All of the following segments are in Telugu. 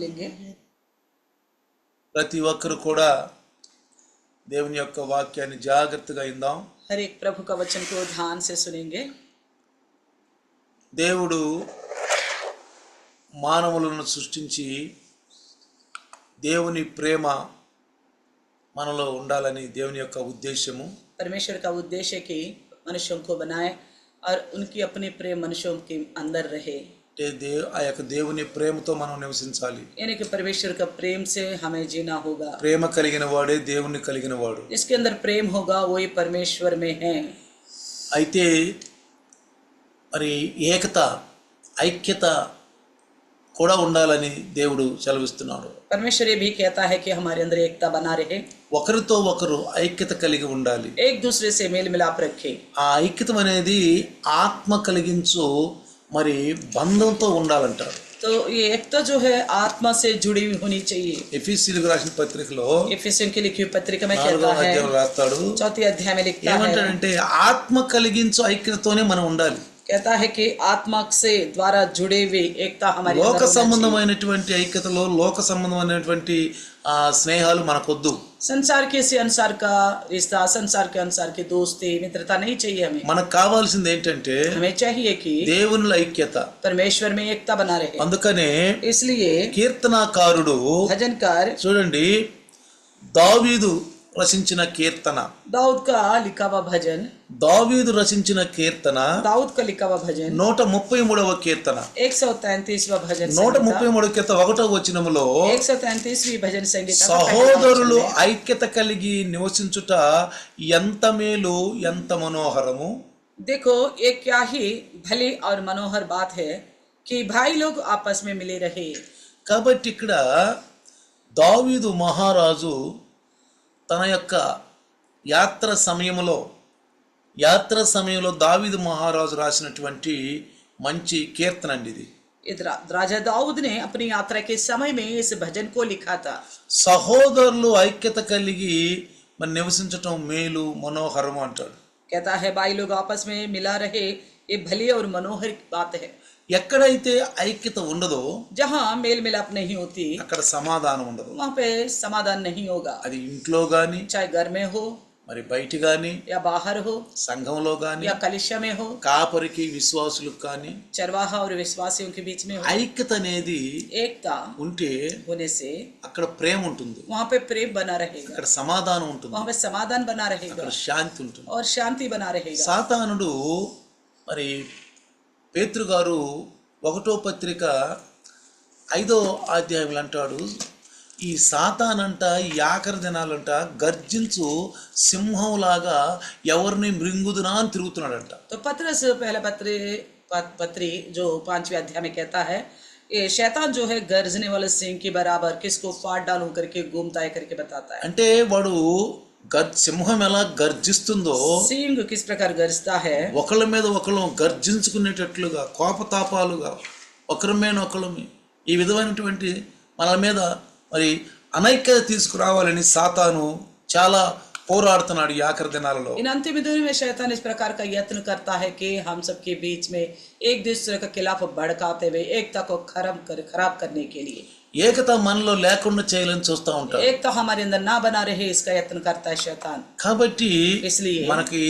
लेंगे। ప్రతి ఒక్కరు కూడా దేవుని యొక్క వాక్యాన్ని జాగ్రత్తగా విందాం. हर एक प्रभु का वचन को ध्यान से सुनेंगे। దేవుడు మానవులను సృష్టించి దేవుని ప్రేమ మనలో ఉండాలని దేవుని యొక్క ఉద్దేశము. परमेश्वर का उद्देश्य है कि मनुष्यों को बनाए और उनकी अपनी प्रेम मनुष्यों के अंदर रहे। ఆ యొక్క దేవుని ప్రేమతో మనం నివసించాలి. यानी कि परमेश्वर का प्रेम से हमें जीना होगा। ప్రేమ కలిగిన వాడే దేవుని కలిగిన వాడు. इसके अंदर प्रेम होगा वही परमेश्वर में है। అయితే మరి ఏకత ఐక్యత కూడా ఉండాలని దేవుడు సెలవిస్తున్నాడు. परमेश्वर ये भी कहता है कि हमारे अंदर एकता बना रहे, ఒకరితో ఒకరు ఐక్యత కలిగి ఉండాలి. एक दूसरे से मेल मिलाप रखे। ఆ ఐక్యత అనేది ఆత్మ కలిగించు మరి బంధంతో ఉండాలంటారు. तो ये एकता जो है आत्मा से जुड़ी हुई होनी चाहिए। ఎఫెసీయులకు రాసిన పత్రికలో एफेसियों की लिखी हुई पत्रिका में 4వ कहता है, అధ్యాయం రాస్తాడు. 4th अध्याय में लिखता है, ఏమంటాడంటే ఆత్మ కలిగించు ఐక్యతతోనే మనం ఉండాలి. कहता है कि आत्मा से द्वारा जुड़े हुए एकता हमारे अंदर లోక होना चाहिए। సంబంధమైనటువంటి ఐక్యతలో లోక సంబంధమైనటువంటి స్నేహాలు మనకొద్దు. संसार के से अनुसार का रिश्ता, संसार के अनुसार की दोस्ती मित्रता नहीं चाहिए हमें। మనకు కావాల్సింది ఏంటంటే हमें चाहिए कि దేవునిలో ఐక్యత. परमेश्वर में एकता बना रहे। అందుకనే इसलिए కీర్తనాకారుడు भजनकार చూడండి, దావీదు రచించిన కీర్తన, दाऊद का लिखा हुआ भजन, దావీదు రచించిన కీర్తన दाऊद का लिखा हुआ भजन 133వ కీర్తన, 133वां भजन 133వ కీర్తన 1వ వచనములో 133वीं भजन संगीता का సహోదరులు पहला वचन है। ఐక్యత కలిగి నివసించుట ఎంత మేలు ఎంత మనోహరము. देखो ये क्या ही भली और मनोहर बात है कि भाई लोग आपस में मिले रहे। కాబట్టి ఇక్కడ దావీదు మహారాజు తన యొక్క యాత్ర సమయంలో దావీదు మహారాజు రాసినటువంటి మంచి కీర్తన అండి ఇది. राजा दाऊद ने अपनी यात्रा के समय में इस भजन को लिखा था। సహోదరులు ఐక్యత కలిగి మరి నివసించటం మేలు మనోహరము అంటాడు. कहता है भाई लोग आपस में मिला रहे, ये भली और मनोहर बात है। ఎక్కడైతే ఐక్యత ఉండదో जहाँ मेल मिलाप नहीं होती అక్కడ సమాధానం ఉండదు. वहाँ पे समाधान नहीं होगा। అది ఇంట్లో గాని, चाहे घर में हो మరి బయట గాని, या बाहर हो సంఘంలో గాని, या कलिशा में हो, కాపరికి విశ్వాసులకు కానీ चरवाहा और विश्वासियों के बीच में हो, ఐక్యత అనేది एकता ఉంటే होने से అక్కడ ప్రేమ ఉంటుంది, वहाँ पे प्रेम बना रहेगा, అక్కడ సమాధానం ఉంటుంది, वहाँ पे समाधान बना रहेगा అక్కడ శాంతి ఉంటుంది. और शांति बना रहेगा। సాతానుడు మరి పేతురు గారు 1వ పత్రిక 5వ అధ్యాయంలో అంటాడు, ఈ సాతానంట ఈ ఆఖరి దినాలంట గర్జించు సింహంలాగా ఎవరిని మృంగుదునా అని తిరుగుతున్నాడంట. तो पत्रस पहला पत्री जो 5वें अध्याय में कहता है, ये शैतान जो है गर्जने वाले सिंह के बराबर किसको फाड़ डालूं करके घूमता है करके बताता है। అంటే వాడు సింహం ఎలా గర్జిస్తుందో सिंह किस प्रकार गरजता है, ఒకళ్ళ మీద ఒకళ్ళు గర్జించుకునేటట్లుగా కోపతాపాలుగా ఒకరి మీద ఒకళ్ళమి ఈ విధమైనటువంటి మన మీద మరి అనైక్యత తీసుకురావాలని సాతాను చాలా పోరాడుతున్నాడు ఈ ఆఖరి దినాలలో. इन अंतिम दिनों में शैतान इस प्रकार का यत्न करता है कि हम सबके बीच में एक दूसरे के खिलाफ भड़काते हुए एकता को खराब करने के लिए ఏకత మనలో లేకుండా చేయాలని చూస్తూ ఉంటారు. एकता हमारे अंदर ना बना रहे इसका यत्न करता है शैतान। కాబట్టి इसलिए మనకి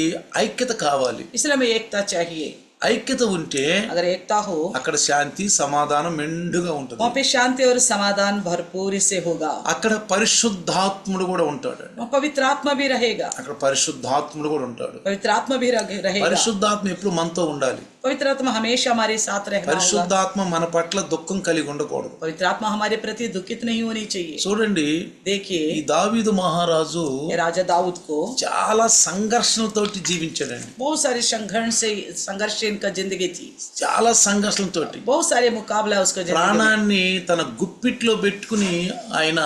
ఐక్యత కావాలి. इसलिए हमें एकता चाहिए। ఐక్యత ఉంటే अगर एकता हो అక్కడ శాంతి సమాధానం మెండుగా ఉంటుంది. वहाँ पे शांति और समाधान भरपूर से होगा। అక్కడ పరిశుద్ధాత్ముడు కూడా ఉంటాడు. वहाँ पवित्र आत्मा भी रहेगा, అక్కడ పరిశుద్ధాత్ముడు కూడా ఉంటాడు. पवित्र आत्मा भी रहेगा। పరిశుద్ధాత్మ ఎప్పుడు మనతో ఉండాలి. पवित्र आत्मा हमेशा हमारे साथ रहना होगा। పరిశుద్ధాత్మ మన పట్ల దుఃఖం కలిగి ఉండకూడదు. पवित्र आत्मा हमारे प्रति दुखित नहीं होनी चाहिए। చూడండి, देखिए ఈ దావీదు మహారాజు ये राजा दाऊद को చాలా సంఘర్షణలతోటి జీవించాడండి. बहुत सारे संघर्ष इनका जिंदगी थी, చాలా సంఘర్షణలతోటి बहुत सारे मुकाबला उसका जिंदगी में। ప్రాణాన్ని తన గుప్పిట్లో పెట్టుకుని ఆయన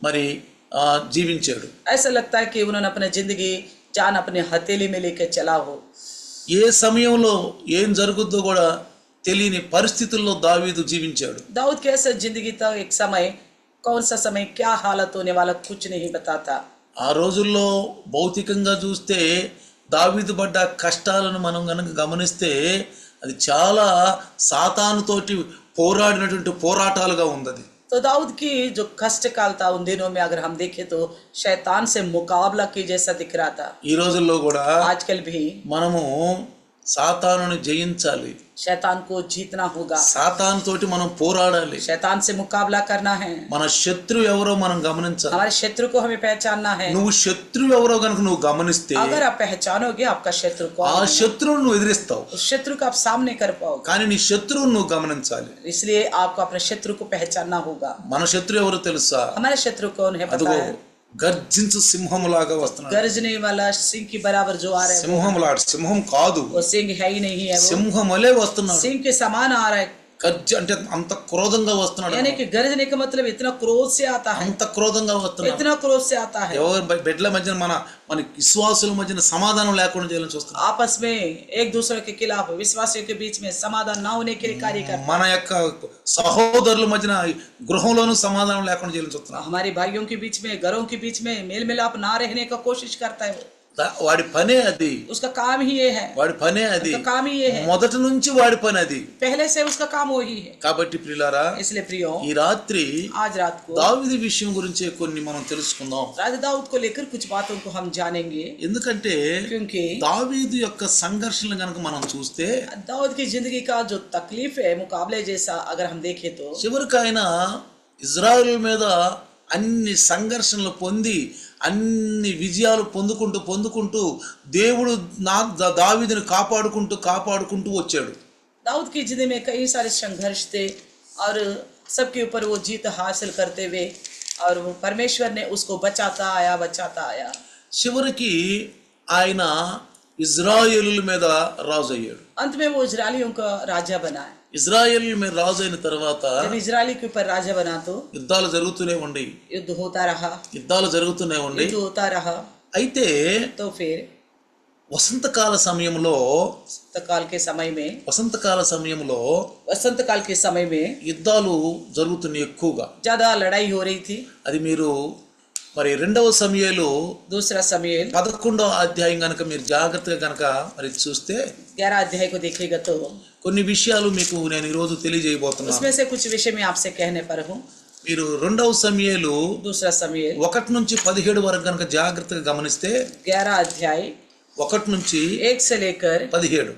మరి జీవించాడు. ऐसा लगता है कि उन्होंने अपनी जिंदगी जान अपने हथेली में लेकर चला हो। ఏ సమయంలో ఏం జరుగుద్దో కూడా తెలియని పరిస్థితుల్లో దావీదు జీవించాడు. दाऊद के ऐसा जिंदगी था, एक समय कौन सा समय क्या हालत होने वाला कुछ नहीं बताता। ఆ రోజుల్లో భౌతికంగా చూస్తే దావీదు పడ్డ కష్టాలను మనం గనక గమనిస్తే అది చాలా సాతానుతోటి పోరాడినటువంటి పోరాటాలుగా ఉంది. तो दाऊद की जो कष्ट काल था उन दिनों में अगर हम देखें तो शैतान से मुकाबला की जैसा दिख रहा था। ఈ రోజుల్లో కూడా आजकल भी మనము సాతానుని జయించాలి, शैतान को जीतना होगा, సాతాను తోటి మనం పోరాడాలి. शैतान से मुकाबला करना है, మన శత్రువు ఎవరో మనం గమనించాలి. हमारे शत्रु को हमें पहचानना है। నువ్వు శత్రువు ఎవరో కనుక నువ్వు గమనిస్తే अगर आप पहचानोगे आपका शत्रु ఆ कौन है, శత్రువును నువ్వు ఎదిరిస్తావు. उस शत्रु को आप सामने कर पाओगे। కానీ నీ శత్రువును నువ్వు గమనించాలి. इसलिए आपको अपने शत्रु को पहचानना होगा। మన శత్రువు ఎవరో తెలుసా? हमारे शत्रु कौन है पता అదిగో है? గర్జించు సింహములాగా వస్తున్నాడు. गरजने वाला सिंह की बराबर जो आ रहा है, సింహములాడు, సింహం కాదు, वो सिंह है ही नहीं है, वो సింహములే వస్తున్నాడు. सिंह के समान आ रहा है। గర్జ అంటే అంత క్రోధంగా వస్తున్నాడు. यानी कि गरजने का मतलब इतना क्रोध से आता है, అంత క్రోధంగా వస్తున్నాడు. इतना क्रोध से आता है। ఎవరు బిడ్డల మధ్యన మన విశ్వాసుల మధ్యన సమాధానం లేకుండా చేయాలని చూస్తున్నాడు. आपस में एक दूसरे के खिलाफ विश्वासियों के बीच में समाधान ना होने के लिए कार्य करता మన యొక్క సహోదరుల మధ్యన గృహంలోనూ సమాధానం లేకుండా చేయాలని చూస్తున్నాడు. है। हमारे भाइयों के बीच में, घरों के बीच में मेल मिलाप ना रहने का कोशिश करता है। వాడి పనే అది, उसका काम ही ये है, వాడి పనే అది, उसका काम ही ये है, మొదటి నుంచి వాడి పని అది. पहले से उसका काम वही है। కాబట్టి ప్రియులారా, इसलिए प्रियो, ఈ రాత్రి आज रात को దావీదు విషయం గురించి కొన్ని మనం తెలుసుకుందాం. राजा दाऊद को लेकर कुछ बातों को हम जानेंगे, ఎందుకంటే क्योंकि దావీదు యొక్క సంఘర్షణలు గనుక మనం చూస్తే दाऊद की जिंदगी का जो तकलीफ है मुकाबले जैसा अगर हम देखें तो చివరికి ఆయన ఇజ్రాయెల్ మీద అన్ని సంఘర్షణలు పొంది అన్ని విజయాలు పొందుకుంటూ దేవుడు దావీదుని కాపాడుకుంటూ వచ్చాడు. दाऊद की जिंदगी में कई सारे संघर्ष थे और सबके ऊपर वो जीत हासिल करते हुए और वो परमेश्वर ने उसको बचाता आया। చివరికి ఆయన ఇజ్రాయేలుల మీద రాజు అయ్యాడు. अंत में वो इजरायलियों का राजा बना है। ఇజ్రాయేల్ మీద రాజు అయిన తర్వాత जब इजरायली के ऊपर राजा बना तो యుద్ధాలు జరుగుతూనే ఉండి युद्ध होता रहा, युद्ध होता रहा। అయితే तो फिर వసంతకాల సమయంలో वसंत काल के समय में యుద్ధాలు జరుగుతున్నాయి ఎక్కువగా. ज्यादा लड़ाई हो रही थी। అది మీరు మరి 2వ సమూయేలు दूसरा समूएल 11వ అధ్యాయం గనక మీరు జాగ్రత్తగా గనక మరి చూస్తే 11 अध्याय को देखिएगा तो కొన్ని విషయాలు మీకు నేను ఈ రోజు తెలియజేయబోతున్నాను. उसमें से कुछ विषय मैं आपसे कहने पर हूँ। మీరు 2వ సమూయేలు दूसरा समूएल 1 నుంచి 17 వరకు గనక జాగ్రత్తగా గమనిస్తే 11 अध्याय 1 నుంచి 1 से लेकर 17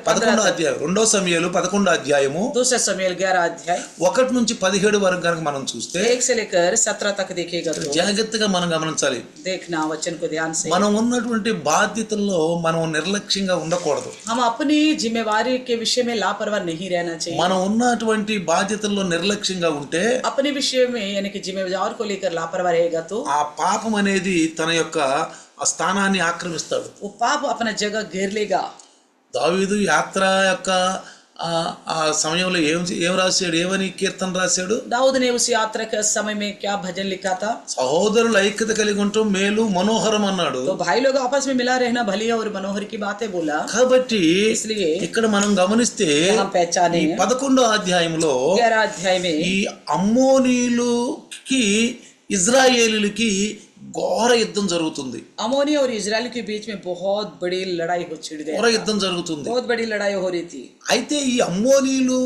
15 అధ్యాయం 2వ సమూయేలు 11 అధ్యాయము दूसरा समूएल 11 अध्याय 1 నుంచి 17 వరకు గనక మనం చూస్తే 1 से लेकर 17 तक देखिएगा तो జాగ్రత్తగా మనం గమనించాలి. देखना वचन को ध्यान से। మనం ఉన్నటువంటి బాధ్యతల్లో మనం నిర్లక్ష్యంగా ఉండకూడదు. हम अपनी जिम्मेवारी के विषय में लापरवाह नहीं रहना चाहिए। మనం ఉన్నటువంటి బాధ్యతల్లో నిర్లక్ష్యంగా ఉంటే अपने विषय में यानी कि जिम्मेदार को लेकर लापरवाह रहेगा तो ఆ పాపం అనేది తన యొక్క ఆ స్థానాన్ని ఆక్రమిస్తాడు. वो पाप अपना जगह घेर लेगा। దావీదు యాత్ర యొక్క ఆ సమయంలో ఏం రాశాడు, ఏమని కీర్తన రాశాడు? दाऊद ने उस यात्रा के समय में क्या भजन लिखा था? సహోదరుల ఐక్యత కలిగి ఉండటం మేలు మనోహరం అన్నాడు. तो भाई लोग आपस में मिला रहना भली और मनोहर की बातें बोला। కాబట్టి इसलिए ఇక్కడ మనం गमनिస్తే हम पहचाने 11వ అధ్యాయంలో 11 अध्याय में ఈ అమ్మోనీయులకి ఇజ్రాయేలీలకి ఘోర యుద్ధం జరుగుతుంది. अमोनी और इजराइल के बीच में बहुत बड़ी लड़ाई हो छिड़ गई, ఘోర యుద్ధం జరుగుతుంది. बहुत बड़ी लड़ाई हो रही थी। అయితే ఈ అమ్మోనీయులు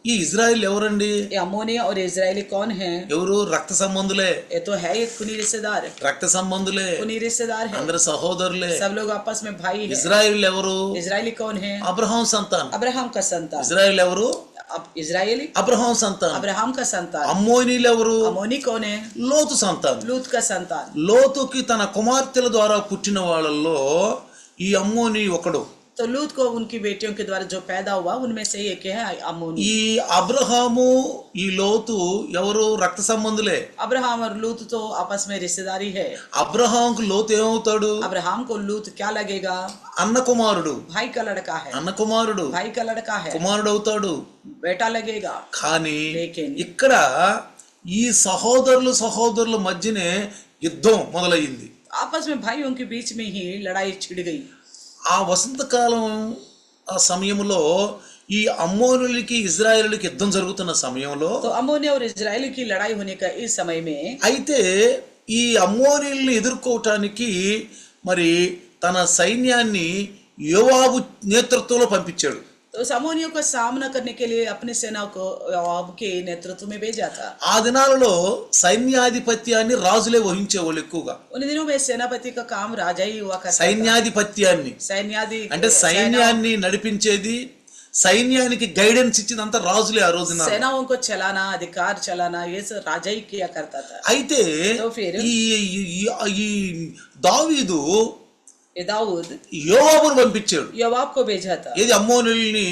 ఈ ఇజ్రాయెల్ ఎవరండి? ये अमोनी और इजरायली कौन है? ఎవరు? రక్త సంబంధులే. ये तो है एक खूनी रिश्तेदार, రక్త సంబంధులే, खूनी रिश्तेदार है, అందరు సహోదరులే. सब लोग आपस में भाई है। ఇజ్రాయెల్ ఎవరు? इजरायली कौन है? అబ్రహాం సంతానం. अब्राहम का संतान। ఇజ్రాయెల్ ఎవరు? अब इजरायली అబ్రహాం సంతానం. अब्राहम का संतान। అమ్మోనీయులు ఎవరు? अमोनी कौन है? లోతు సంతానం. लूत का संतान। లోతుకి తన కుమార్తెల ద్వారా పుట్టిన వాళ్ళల్లో ఈ అమ్మోని ఒకడు. तो लूत को उनकी बेटियों के द्वारा जो पैदा हुआ उनमें से एक है अमोनी। ఈ అబ్రహాము ఈ లోతు ఎవరు? రక్త సంబంధులే. अब्राहम और लूत तो आपस में रिश्तेदारी है। అబ్రహాంకు లోతు ఏమవుతాడు? अब्राहम को लूत क्या लगेगा? అన్న కుమారుడు. भाई का लड़का है, అన్న కుమారుడు भाई का लड़का है, కుమారుడు అవుతాడు. बेटा लगेगा। కానీ लेकिन ఇక్కడ ఈ సహోదరుల మధ్యనే యుద్ధం మొదలయ్యింది. आपस में भाइयों के बीच में ही लड़ाई छिड़ गई। ఆ వసంతకాలం ఆ సమయంలో ఈ అమ్మోనులకి ఇజ్రాయేలులకి యుద్ధం జరుగుతున్న సమయంలో तो अमोनी और इजरायली की लड़ाई होने का इस समय में అయితే ఈ అమ్మోనీయుల్ని ఎదుర్కోవటానికి మరి తన సైన్యాన్ని యోవాబు నేతృత్వంలో పంపించాడు. तो तो उस अमोनियों का सामना करने के लिए अपनी सेना को योआब के नेतृत्व में भेजा था। ఆ దినాలలో సైన్యాధిపత్యాన్ని రాజులే వహించేవాళ్ళు ఎక్కువగా. उन दिनों में सेनापति का काम राजा ही हुआ करता था। సైన్యాధిపత్యాన్ని सैन्याधि అంటే సైన్యాన్ని నడిపించేది, సైన్యానికి గైడెన్స్ ఇచ్చిందంతా రాజులే ఆ రోజున. सेनाओं को चलाना, अधिकार चलाना, ये सब राजा ही किया करता था। అయితే तो फिर ఈ ఈ దావీదు ये दाऊद యోవాబును పంపించాడు. योआब को भेजा था ఏది అమ్మోనీయుల్ని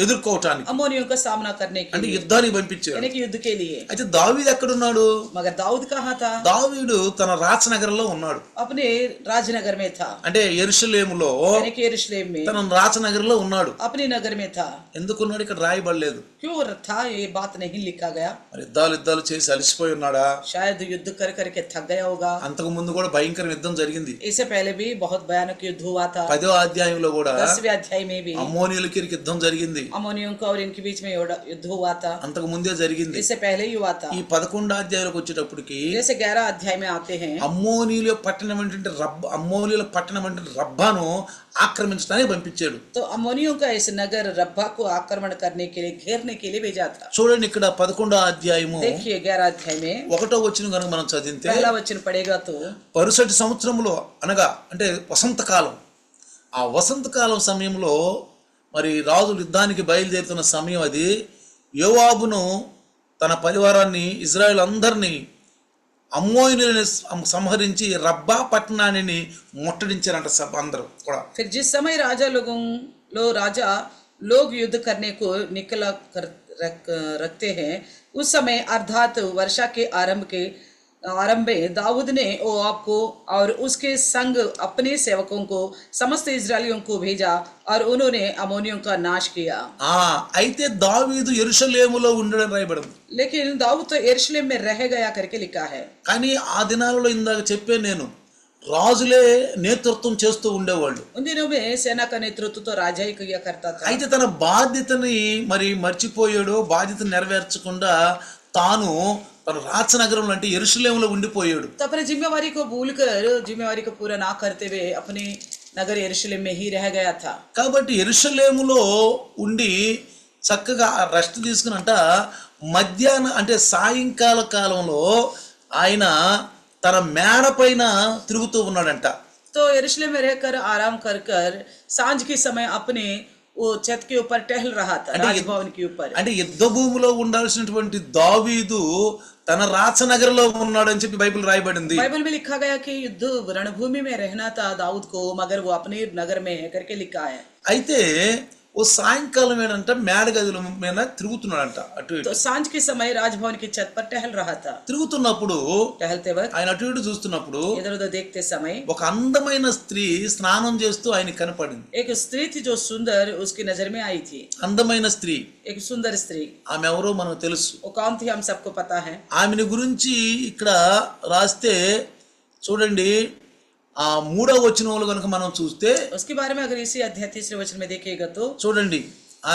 ఎదుర్కోవటానికి, अमोनियों का सामना करने के అంటే लिए, యుద్ధానికి పంపించాడు. यानी कि युद्ध के लिए। అయితే దావీదు ఎక్కడున్నాడు? मगर दाऊद कहाँ था? దావీదు తన రాచనగరంలో ఉన్నాడు. अपने राजनगर में था, అంటే యెరూషలేములో यानी कि यरूशलेम में తన రాచనగరంలో ఉన్నాడు. अपने नगर में था। ఎందుకున్నాడు? ఇక్కడ రాయబడలేదు. क्यों था ये बात नहीं लिखा गया? మరి యుద్ధాలు చేసి అలసిపోయి ఉన్నాడా? शायद युद्ध कर करके थक गया होगा। అంతకు ముందు కూడా భయంకర యుద్ధం జరిగింది. इससे पहले भी बहुत भयानक युद्ध हुआ था। 10వ అధ్యాయంలో కూడా 10वें अध्याय में भी అమ్మోనీయులకి యుద్ధం జరిగింది. अमोनियों का और इनके बीच में युद्ध हुआ था। అంతకు ముందే జరిగింది. इससे पहले ही हुआ था। ఈ 11వ అధ్యాయంలోకి వచ్చేటప్పటికి जैसे 11 अध्याय में आते हैं, అమ్మోనీయుల పట్టణం ఏంటంటే రబ్బాను ఆక్రమించడానికి పంపించాడు. तो अमोनियों का इस नगर रब्बा को आक्रमण करने के लिए, घेरने के लिए भेजा था। చూడండి ఇక్కడ 11వ అధ్యాయము देखिए 11 अध्याय में 1వ వచనం కనుక మనం చదివితే, पहला वचन पढ़ेगा तो పరుసటి సంవత్సరంలో అనగా అంటే వసంతకాలం, ఆ వసంతకాలం సమయంలో మరి రాజులు యుద్ధానికి బయలుదేరుతున్న సమయం అది. యోవాబును తన పరివారాన్ని, ఇజ్రాయెల్ అందరినీ అమ్మోనీయులను సంహరించి రబ్బా పట్టణాన్ని ముట్టడించారంట సభ అందరూ కూడా. फिर जिस समय राजा लोग युद्ध करने को निकला रखते हैं, उस समय अर्थात वर्षा के आरंभ में दाऊद ने योआब को और उसके संग अपने सेवकों को, समस्त इजरायलियों को भेजा और उन्होंने अमोनियों का नाश किया। అయితే దావీదు యెరూషలేములో ఉండడం రాయబడింది. लेकिन दाऊद तो यरूशलेम में रह गया करके लिखा है। కానీ ఆ దినాలలో ఇందాక చెప్పాను నేను, రాజులే నేతృత్వం చేస్తూ ఉండేవాళ్ళు. उन दिनों में सेना का नेतृत्व तो राजा ही किया करता था। అయితే तన బాధ్యతని మరి మర్చిపోయాడు. బాధ్యతను నెరవేర్చకుండా తాను తన రాచనగరంలో అంటే యెరూషలేములో ఉండిపోయాడు. तो अपनी जिम्मेवारी को भूलकर, जिम्मेवारी को पूरा ना करते हुए अपने नगर यरूशलेम में ही रह गया था। కాబట్టి యెరూషలేములో ఉండి చక్కగా రెస్ట్ తీసుకునంట మధ్యాహ్నం అంటే సాయంకాల కాలంలో ఆయన తన మేడ పైన తిరుగుతూ ఉన్నాడంట. तो यरूशलेम में रहकर आराम कर कर सांझ के समय अपने वो छत के ऊपर टहल रहा था, राजभवन के ऊपर। అంటే యుద్ధ భూమిలో ఉండాల్సినటువంటి దావీదు తన రాచనగరంలో ఉన్నాడని చెప్పి బైబిల్ రాయబడింది. बाइबल में लिखा गया कि युद्ध रणभूमि में रहना था दाऊद को, मगर वो अपने नगर में है करके लिखा है। అయితే ఓ సాయంకాలం ఏంటంటే మేడ గదుల మీద తిరుగుతున్నాడంట అటు ఇటు. तो सांझ के समय राजभवन की छत पर टहल रहा था। తిరుగుతున్నప్పుడు टहलते वक्त, ఆయన అటు ఇటు చూస్తున్నప్పుడు इधर उधर देखते समय ఒక అందమైన స్త్రీ స్నానం చేస్తూ ఆయన కనపడింది. एक स्त्री थी जो सुंदर उसकी नजर में आई थी। అందమైన స్త్రీ, एक सुंदर स्त्री, ఆమె ఎవరో మనకు తెలుసు. वो कौन थी हम सबको पता है। ఆమెని గురించి ఇక్కడ రాస్తే చూడండి, ఆ 3వ వచనంలో కనుక మనం చూస్తే उसके बारे में अगर इसी अध्याय 3 वचन में देखिएगा तो చూడండి,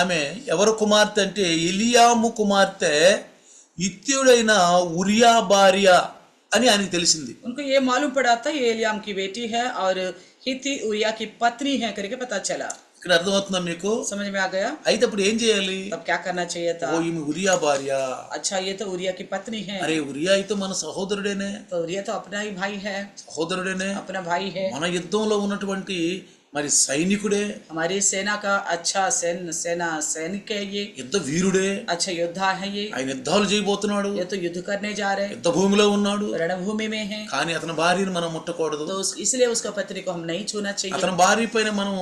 ఆమె ఎవరు కుమార్తె అంటే ఎలియాము కుమార్తె ఇత్యుడైన ఉరియా భార్య అని ఆయనకు తెలిసింది. उनको ये मालूम पड़ा था ये एलियाम की बेटी है और हित्ती उरिया की पत्नी है करके पता चला। ఇక్కడ అర్థమవుతుందా మీకు? समझ में आ गया? అయితే ఇప్పుడు ఏం చేయాలి? तब क्या करना चाहिए था? ఓ ఈమె ఉరియా భార్య. अच्छा ये तो उरिया की पत्नी है। అరే ఉరియా అయితే మన సహోదరుడేనే, तो उरिया तो अपना ही भाई है, సహోదరుడేనే, अपना भाई है, మన యుద్ధంలో ఉన్నటువంటి మరి సైనికుడే, हमारी सेना का अच्छा सैनिक है ये, యుద్ధ వీరుడే, अच्छा योद्धा है ये, ఆయన యుద్ధాలు చేయబోతున్నాడు, ये तो युद्ध करने जा रहे हैं, యుద్ధ భూమిలో ఉన్నాడు. रणभूमि में है। కానీ అతని భార్యను మనం ముట్టకూడదు. तो इसलिए उसका पत्नी को हम नहीं छूना चाहिए। అతని భార్య పైన మనం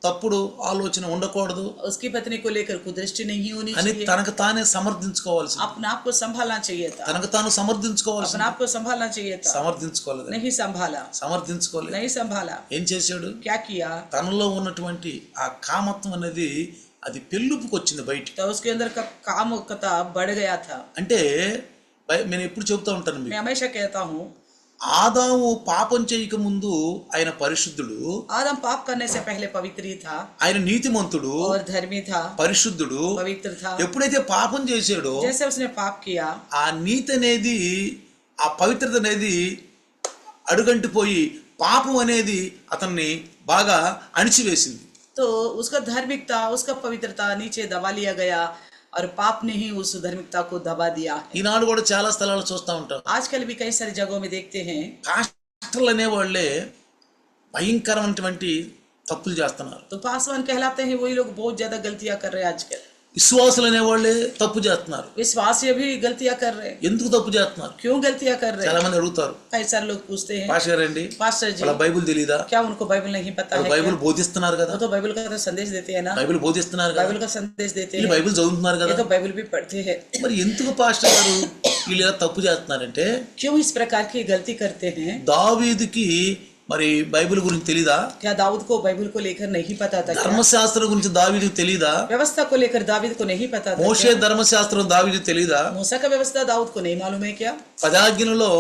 తప్పుడు ఆలోచన ఉండకూడదు उसकी पत्नी को लेकर कुदृष्टि नहीं होनी అని चाहिए। తనకు తానే సమర్థించుకోవాల్సి, अपने आप को संभालना चाहिए था, తనకు తాను సమర్థించుకోవాల్సి. अपने आप को संभालना चाहिए था, సమర్థించుకోలేదు, नहीं संभाला, సమర్థించుకోలేదు. नहीं संभाला। ఏం చేశాడు? क्या किया? తనలో ఉన్నటువంటి ఆ కామత్వం అనేది అది పెళ్ళుపుకి వచ్చింది బయటికి. तो उसके अंदर का कामुकता बढ़ गया था। అంటే నేను ఎప్పుడు చెబుతూ ఉంటాను मैं మీకు, हमेशा कहता हूँ ఆదాము పాపం చేయక ముందు ఆయన పరిశుద్ధుడు, आदम पाप करने से पहले पवित्र ही था ఆయన నీతిమంతుడు, और धर्मी था, పరిశుద్ధుడు. पवित्र था। ఎప్పుడైతే పాపం చేశాడో जैसे उसने पाप किया, ఆ నీతి అనేది, ఆ పవిత్రత అనేది అడుగంటిపోయి పాపం అనేది అతన్ని బాగా అణిచివేసింది. तो उसका धार्मिकता, उसका पवित्रता नीचे दबा लिया गया और पाप ने ही उस धार्मिकता को दबा दिया है। ఈనాడు కూడా చాలా స్థలాలు చూస్తూ ఉంటాం. आजकल भी कई सारी जगहों में देखते हैं పాస్టర్లు అనేవాళ్ళే భయంకరమైనటువంటి తప్పులు చేస్తున్నారు. तो पासवान कहलाते हैं वही लोग बहुत ज्यादा गलतियां कर रहे हैं आजकल। విశ్వాసులు అనేవాళ్ళే తప్పు చేస్తున్నారు. विश्वासी भी गलतियां कर रहे हैं। ఎందుకు తప్పు చేస్తున్నారు? क्यों गलतियां कर रहे చాలా हैं? మంది అడుగుతారు, कई सारे लोग पूछते हैं పాస్టర్ అండి पास्टर जी వాళ్ళ బైబిల్ తెలీదా? क्या उनको बाइबल नहीं पता है? బైబిల్ బోధిస్తున్నారు కదా, वो तो बाइबल का तो संदेश देते हैं ना, బైబిల్ బోధిస్తున్నారు కదా, बाइबल का संदेश देते వీళ్ళు हैं, బైబిల్ చదువుతున్నారు ये కదా, तो बाइबल भी पढ़ते हैं। మరి ఎందుకు పాస్టర్ గారు వీళ్ళు ఇలా తప్పు చేస్తున్నారంటే क्यों इस प्रकार की गलती करते हैं? దావీదుకి మరి బైబిల్ గురించి తెలీదా? क्या दाऊद को बाइबल को लेकर नहीं पता था? क्या ధర్మశాస్త్రం గురించి దావీదుకి తెలీదా? व्यवस्था को लेकर दाऊद को नहीं पता था? మోషే ధర్మశాస్త్రం దావీదుకి తెలీదా? मूसा का व्यवस्था दाऊद को नहीं मालूम है क्या? పదాజ్ఞలో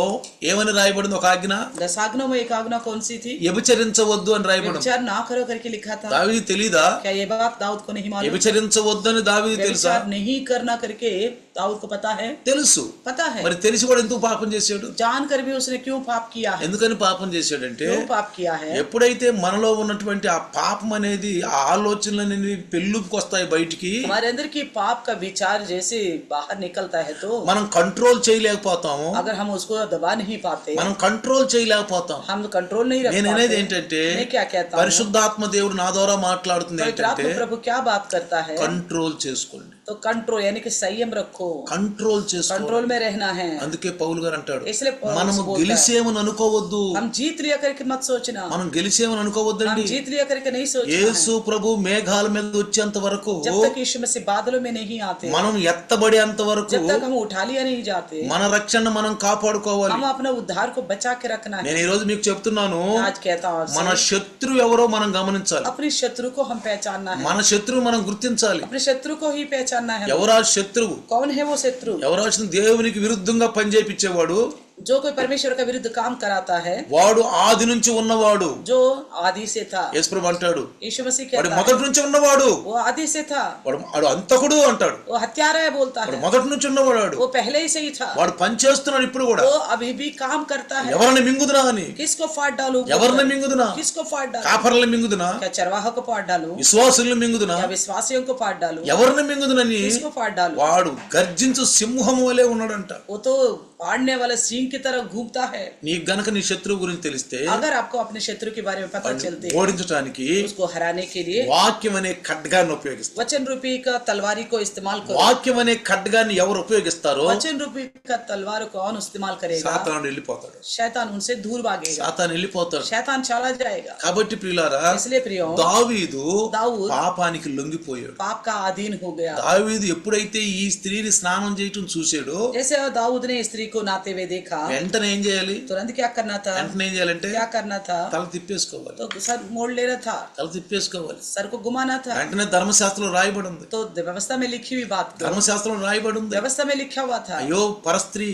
ఏమని రాయబడింది? ఒక ఆజ్ఞ 10 आज्ञाओं में एक आज्ञा कौन सी थी? వ్యభిచరించవద్దు అని రాయబడింది. व्यभिचार ना करो करके लिखा था। దావీదు తెలీదా? क्या ये बात दाऊद को नहीं मालूम? వ్యభిచరించవద్దు అని దావీదు తెలుసా? व्यभिचार नहीं करना करके दाऊद को पता है? తెలుసు. पता है। మరి తెలిసి కూడా ఎందుకు పాపం చేశాడు? जानकर भी उसने क्यों पाप किया है? ఎందుకని పాపం చేశాడంటే क्यों पाप किया है? ఎప్పుడైతే మనలో ఉన్నటువంటి ఆ పాపం అనేది ఆ ఆలోచనలనేవి పెళ్ళుకి వస్తాయి బయటికి, हमारे अंदर की पाप का विचार जैसे बाहर निकलता है तो మనం కంట్రోల్ చేయలేకపోతాము. अगर हम उसको दबा नहीं पाते, మనం కంట్రోల్ చేయలేకపోతాం. हम कंट्रोल नहीं रख నేను అనేది पाते। ఏంటంటే मैं क्या कहता हूँ? పరిశుద్ధాత్మ దేవుడు నా ద్వారా మాట్లాడుతుంది पवित्र ఏంటంటే आत्मा प्रभु क्या बात करता है? కంట్రోల్ చేసుకోండి, तो कंट्रोल यानी कि संयम रखो, కంట్రోల్ చేసుకోండి. कंट्रोल में रहना है। అందుకే పౌలు గారు అంటాడు, इसलिए पौलुस మనము बोलता है, గెలిసేమని అనుకోవద్దు, हम जीत लिया करके मत सोचना, మనం గెలిసేమని हम అనుకోవద్దండి. जीत लिया करके नहीं सोचना యేసు है। ప్రభు మేఘాల మీద వచ్చేంత వరకు, जब तक यीशु मसीह बादलों में नहीं आते, మనం ఎత్తబడేంత వరకు जब तक हम उठा लिया नहीं जाते, మన రక్షణ మనం కాపాడుకోవాలి. हम अपना उद्धार को बचा के रखना है। నేను ఈ రోజు మీకు చెప్తున్నాను, आज कहता हूँ మన आपसे, శత్రువు ఎవరో మనం గమనించాలి. अपने शत्रु को हम पहचानना है, మన శత్రువు మనం గుర్తించాలి. अपने शत्रु को ही पहचानना है। ఎవరా శత్రువు? कौन है वो शत्रु? ఎవరా దేవునికి విరుద్ధంగా పనిచేయించేవాడు? जो कोई परमेश्वर का विरुद्ध काम कराता है, వాడు ఆది నుంచి ఉన్నవాడు. जो आदि से था। యేసుప్రభు అంటాడు, यीशु मसीह వాడు कहता మొదటి है నుంచి ఉన్నవాడు, वो आदि से था, వాడు అంతకుడు అంటాడు. वो हत्यारा है बोलता వాడు है, మొదటి నుంచి ఉన్నవాడు, वो पहले ही से ही था, వాడు పని చేస్తున్నాడు ఇప్పుడు కూడా. वो अभी भी काम करता है। ఎవరిని మింగుదునా అని, किसको फाड़ डालू? ఎవరిని మింగుదునా? किसको फाड़ डालू? కాపర్లను మింగుదునా? क्या चरवाहा को फाड़ डालू? విశ్వాసులను మింగుదునా? या विश्वासियों को फाड़ डालू? ఎవరిని మింగుదునని किसको फाड़ डालू? వాడు గర్జించు సింహం వలె ఉన్నాడంట. वो तो फाड़ने वाले सिंह की तरह घूमता है। నీకు గనక నీ శత్రువు గురించి తెలిస్తే अगर आपको अपने शत्रु के बारे में पता चलते है, ఓడించడానికి उसको हराने के लिए వాక్యం అనే ఖడ్గాన్ని ఉపయోగిస్తారు. वचन रूपी का तलवारी को इस्तेमाल करो। వాక్యం అనే ఖడ్గాన్ని ఎవరు ఉపయోగిస్తారో वचन रूपी का तलवार कौन इस्तेमाल करेगा? సాతాను వెళ్ళిపోతాడు. शैतान उनसे दूर भागेगा, సాతాను వెళ్ళిపోతాడు. शैतान चला जाएगा। కాబట్టి ప్రియులారా, इसलिए प्रियो, దావీదు दाऊद పాపానికి లొంగిపోయాడు. पाप का अधीन हो गया। దావీదు ఎప్పుడైతే ఈ స్త్రీని స్నానం చేయటం చూసాడో जैसे दाऊद ने स्त्री को नहाते हुए देखा, వెంటనే ఏం చేయాలి? तुरंत क्या करना था? వెంటనే ఏం చేయాలంటే क्या करना था? తల తిప్పేసుకోవాలి. तो सर मोड़ लेना था, తల తిప్పేసుకోవాలి. सर को घुमाना था। వెంటనే ధర్మశాస్త్రంలో రాయబడి ఉంది, तो व्यवस्था में लिखी हुई बात को, ధర్మశాస్త్రంలో రాయబడి ఉంది, व्यवस्था में लिखा हुआ था, అయ్యో పరస్త్రీ,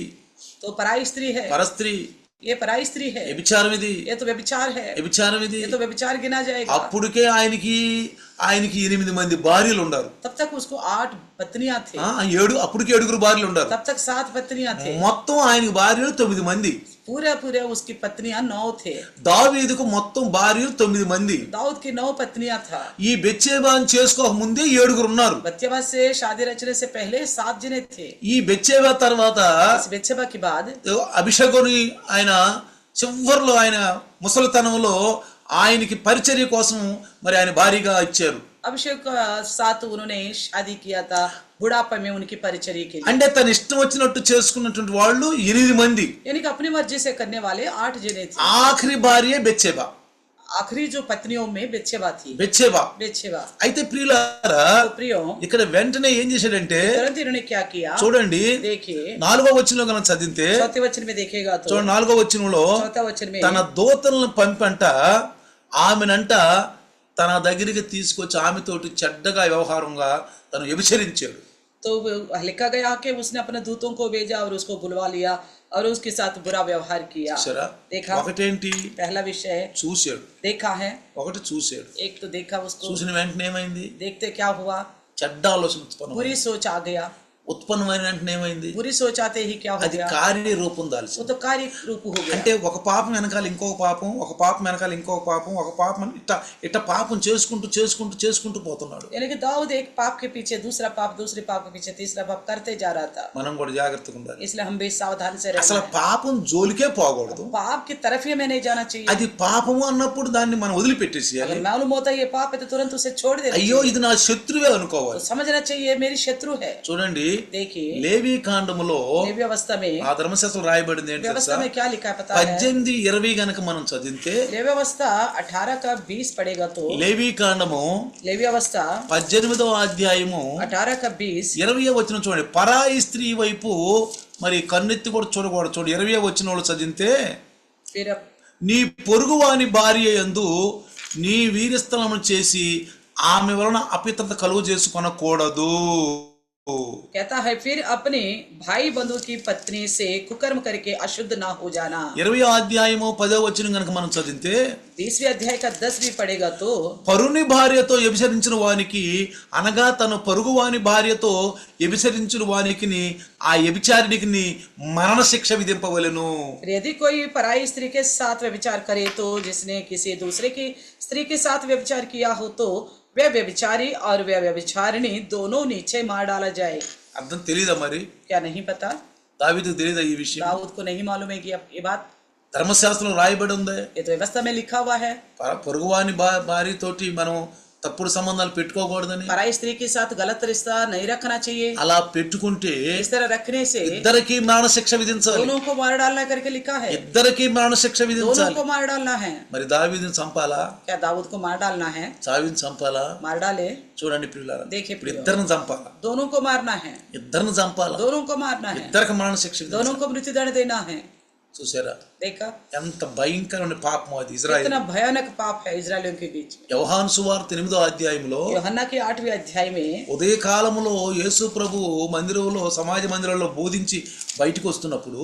तो पराई स्त्री है, పరస్త్రీ ये पराई स्त्री है, వ్యభిచారం ఇది, ये तो व्यभिचार है, వ్యభిచారం ఇది. ये तो व्यभिचार गिना जाएगा। అప్పుడుకే ఆయనకి 8 మంది భార్యలు ఉన్నారు. तब तक उसको 8 पत्नियां थे, అప్పటికే 7 భార్యలు ఉన్నారు. तब तक 7 पत्नियां थे, మొత్తం ఆయనకి భార్యలు 9 మంది. पूरे उसकी पत्नियां 9 थे। దావీదుకు మొత్తం భార్యలు 9 మంది. दाऊद की 9 पत्नियां था। ఈ బెత్షెబాను చేసుకోక ముందే 7 ఉన్నారు. बत्शेबा से शादी रचने से पहले 7 जने थे। ఈ బెత్షెబా తర్వాత इस बत्शेबा के बाद అభిషేకుని ఆయన చివరిలో ఆయన ముసలితనంలో ఆయనకి పరిచర్య కోసం మరి ఆయన భారీగా ఇచ్చారు. अभिषेक का साथ उन्होंने शादी किया था, बुढ़ापे में उनकी परिचर्या के लिए। అంటే తన ఇష్టం వచ్చినట్టు చేసుకున్నటువంటి వాళ్ళు 8 మంది. यानी कि अपनी मर्जी से करने वाले 8 जने थे। ఆఖరి భార్య బెత్షెబా, आखिरी जो पत्नियों में बत्शेबा थी। బెత్షెబా అయితే ప్రియులారా, तो प्रियो, ఇక్కడ వెంటనే ఏం చేశాడంటే तुरंत इन्होंने क्या किया? చూడండి, देखिए 4వ వచనంలో కనుక చదివితే, चौथे वचन में देखेगा तो, చూడండి 4వ వచనంలో चौथा वचन में తన దూతలను పంపంట ఆమెనంట తన దగ్గరికి తీసుకొచ్చి ఆమెతోటి చెడ్డగా వ్యవహారంగా తను వ్యభిచరించాడు. तो लिखा गया कि उसने अपने दूतों को भेजा और उसको बुलवा लिया और उसके साथ बुरा व्यवहार किया। देखा, ఒకటేంటి? पहला विषय చూశాడు, देखा है, ఒకటి చూశాడు. एक तो देखा उसको, చూసిన వెంటనే ఏమైంది? देखते क्या हुआ? చెడ్డ ఆలోచన ఉత్పన్నం. बुरी सोच आ गया। ఉత్పన్నమైన వెంటనే ఏమైంది? बुरी सोच आते ही क्या हो అది गया? కార్యరూపం దాల్చి. वो तो कार्य रूप हो गया। అంటే ఒక పాపం వెనకాల ఇంకొక పాపం, ఒక పాపం వెనకాల ఇంకొక పాపం, ఒక పాపం ఇట్ట పాపం చేసుకుంటూ పోతున్నాడు. यानी कि दाऊद एक पाप के पीछे दूसरा पाप, दूसरे पाप के पीछे तीसरा पाप करते जा रहा था। మనం కూడా జాగ్రత్తగా ఉండాలి. इसलिए हम भी सावधान से रहना అసలు है। పాపం జోలికే పోకూడదు. पाप की तरफ ही हमें नहीं जाना चाहिए। అది పాపము అన్నప్పుడు దాన్ని మనం వదిలిపెట్టేసేయాలి. अगर मालूम होता है ये पाप है तो तुरंत उसे छोड़ देना అయ్యో चाहिए। ఇది నా శత్రువే అనుకోవాలి. तो समझना चाहिए ये मेरी शत्रु है। చూడండి देखिए లేవి కాండములో लेवी अवस्था में, ఆ ధర్మశాస్త్రం రాయబడింది ఏంటి व्यवस्था తెలుసా? में क्या लिखा है पता है? 18:20 గనక మనం చదివితే लेवी अवस्था 18 का 20 पड़ेगा तो లేవి కాండము लेवी अवस्था 18వ అధ్యాయము 18 का 20 20వ వచనం చూడండి. పరాయి స్త్రీ వైపు మరి కన్నెత్తి కూడా చూడకూడదు. చూడు 20వ వచనంలో చదివితే, फिर నీ పొరుగువాని భార్య యందు నీ వీరస్థలమును చేసి ఆమె వలన అపిత్రత కలుగు చేసుకొనకూడదు. कहता है फिर अपने भाई बंधु की पत्नी से कुकर्म करके अशुद्ध ना हो जाना। 20వ అధ్యాయము 10వ వచనం గనక మనం చదివితే, 20वें अध्याय का 10 भी पड़ेगा तो పరుని భార్యతో వ్యభిచరించిన వానికి అనగా తన పొరుగువాని భార్యతో వ్యభిచరించిన వానికి ఆ వ్యభిచారినికి మరణ శిక్ష విధింపవలెను. यदि कोई पराई स्त्री के साथ व्यभिचार करे तो जिसने किसी दूसरे की स्त्री के साथ व्यभिचार किया हो तो वह व्यभिचारी और वह व्यभिचारिणी दोनों नीचे मार डाला जाए। అర్థం తెలీదా? మరి क्या नहीं पता? దావీదుకు తెలీదా ఈ విషయం? दाऊद को नहीं मालूम है कि अब ये बात, ధర్మశాస్త్రంలో రాయబడి ఉంది. ये तो व्यवस्था में लिखा हुआ है పొరుగువాని భార్యతోటి మనం తప్పుడు సంబంధాలు పెట్టుకోకూడదని. पराई स्त्री के साथ गलत रिश्ता नहीं रखना चाहिए। అలా పెట్టుకుంటే इस तरह रखने से ఇద్దరికి మరణ శిక్ష విధించాలి. दोनों को मार डालना करके लिखा है। ఇద్దరికి మరణ శిక్ష दोनों విధించాలి. को मार डालना है। మరి దావీదుని చంపాలా? क्या दाऊद को मार डालना है? చావిని చంపాలా? मार डाले। చూడండి ప్రియులారా, देखिए ఇప్పుడు प्रियो, ఇద్దరిని చంపాలా? दोनों को मारना है। ఇద్దరిని చంపాలా? दोनों को मारना है। ఇద్దరికి మరణ శిక్ష दोनों విధించాలి. को मृत्युदंड देना है। చూసారా देखा ఎంత భయంకరమైన పాపం అది ఇజ్రాయెల్. कितना भयानक पाप है इजरायलियों के बीच में। యోహాను సువార్త 8వ అధ్యాయంలో यूहन्ना के 8वें अध्याय में ఉదయ కాలములో యేసు ప్రభు మందిరంలో సమాజ మందిరంలో బోధించి బయటకు వస్తున్నప్పుడు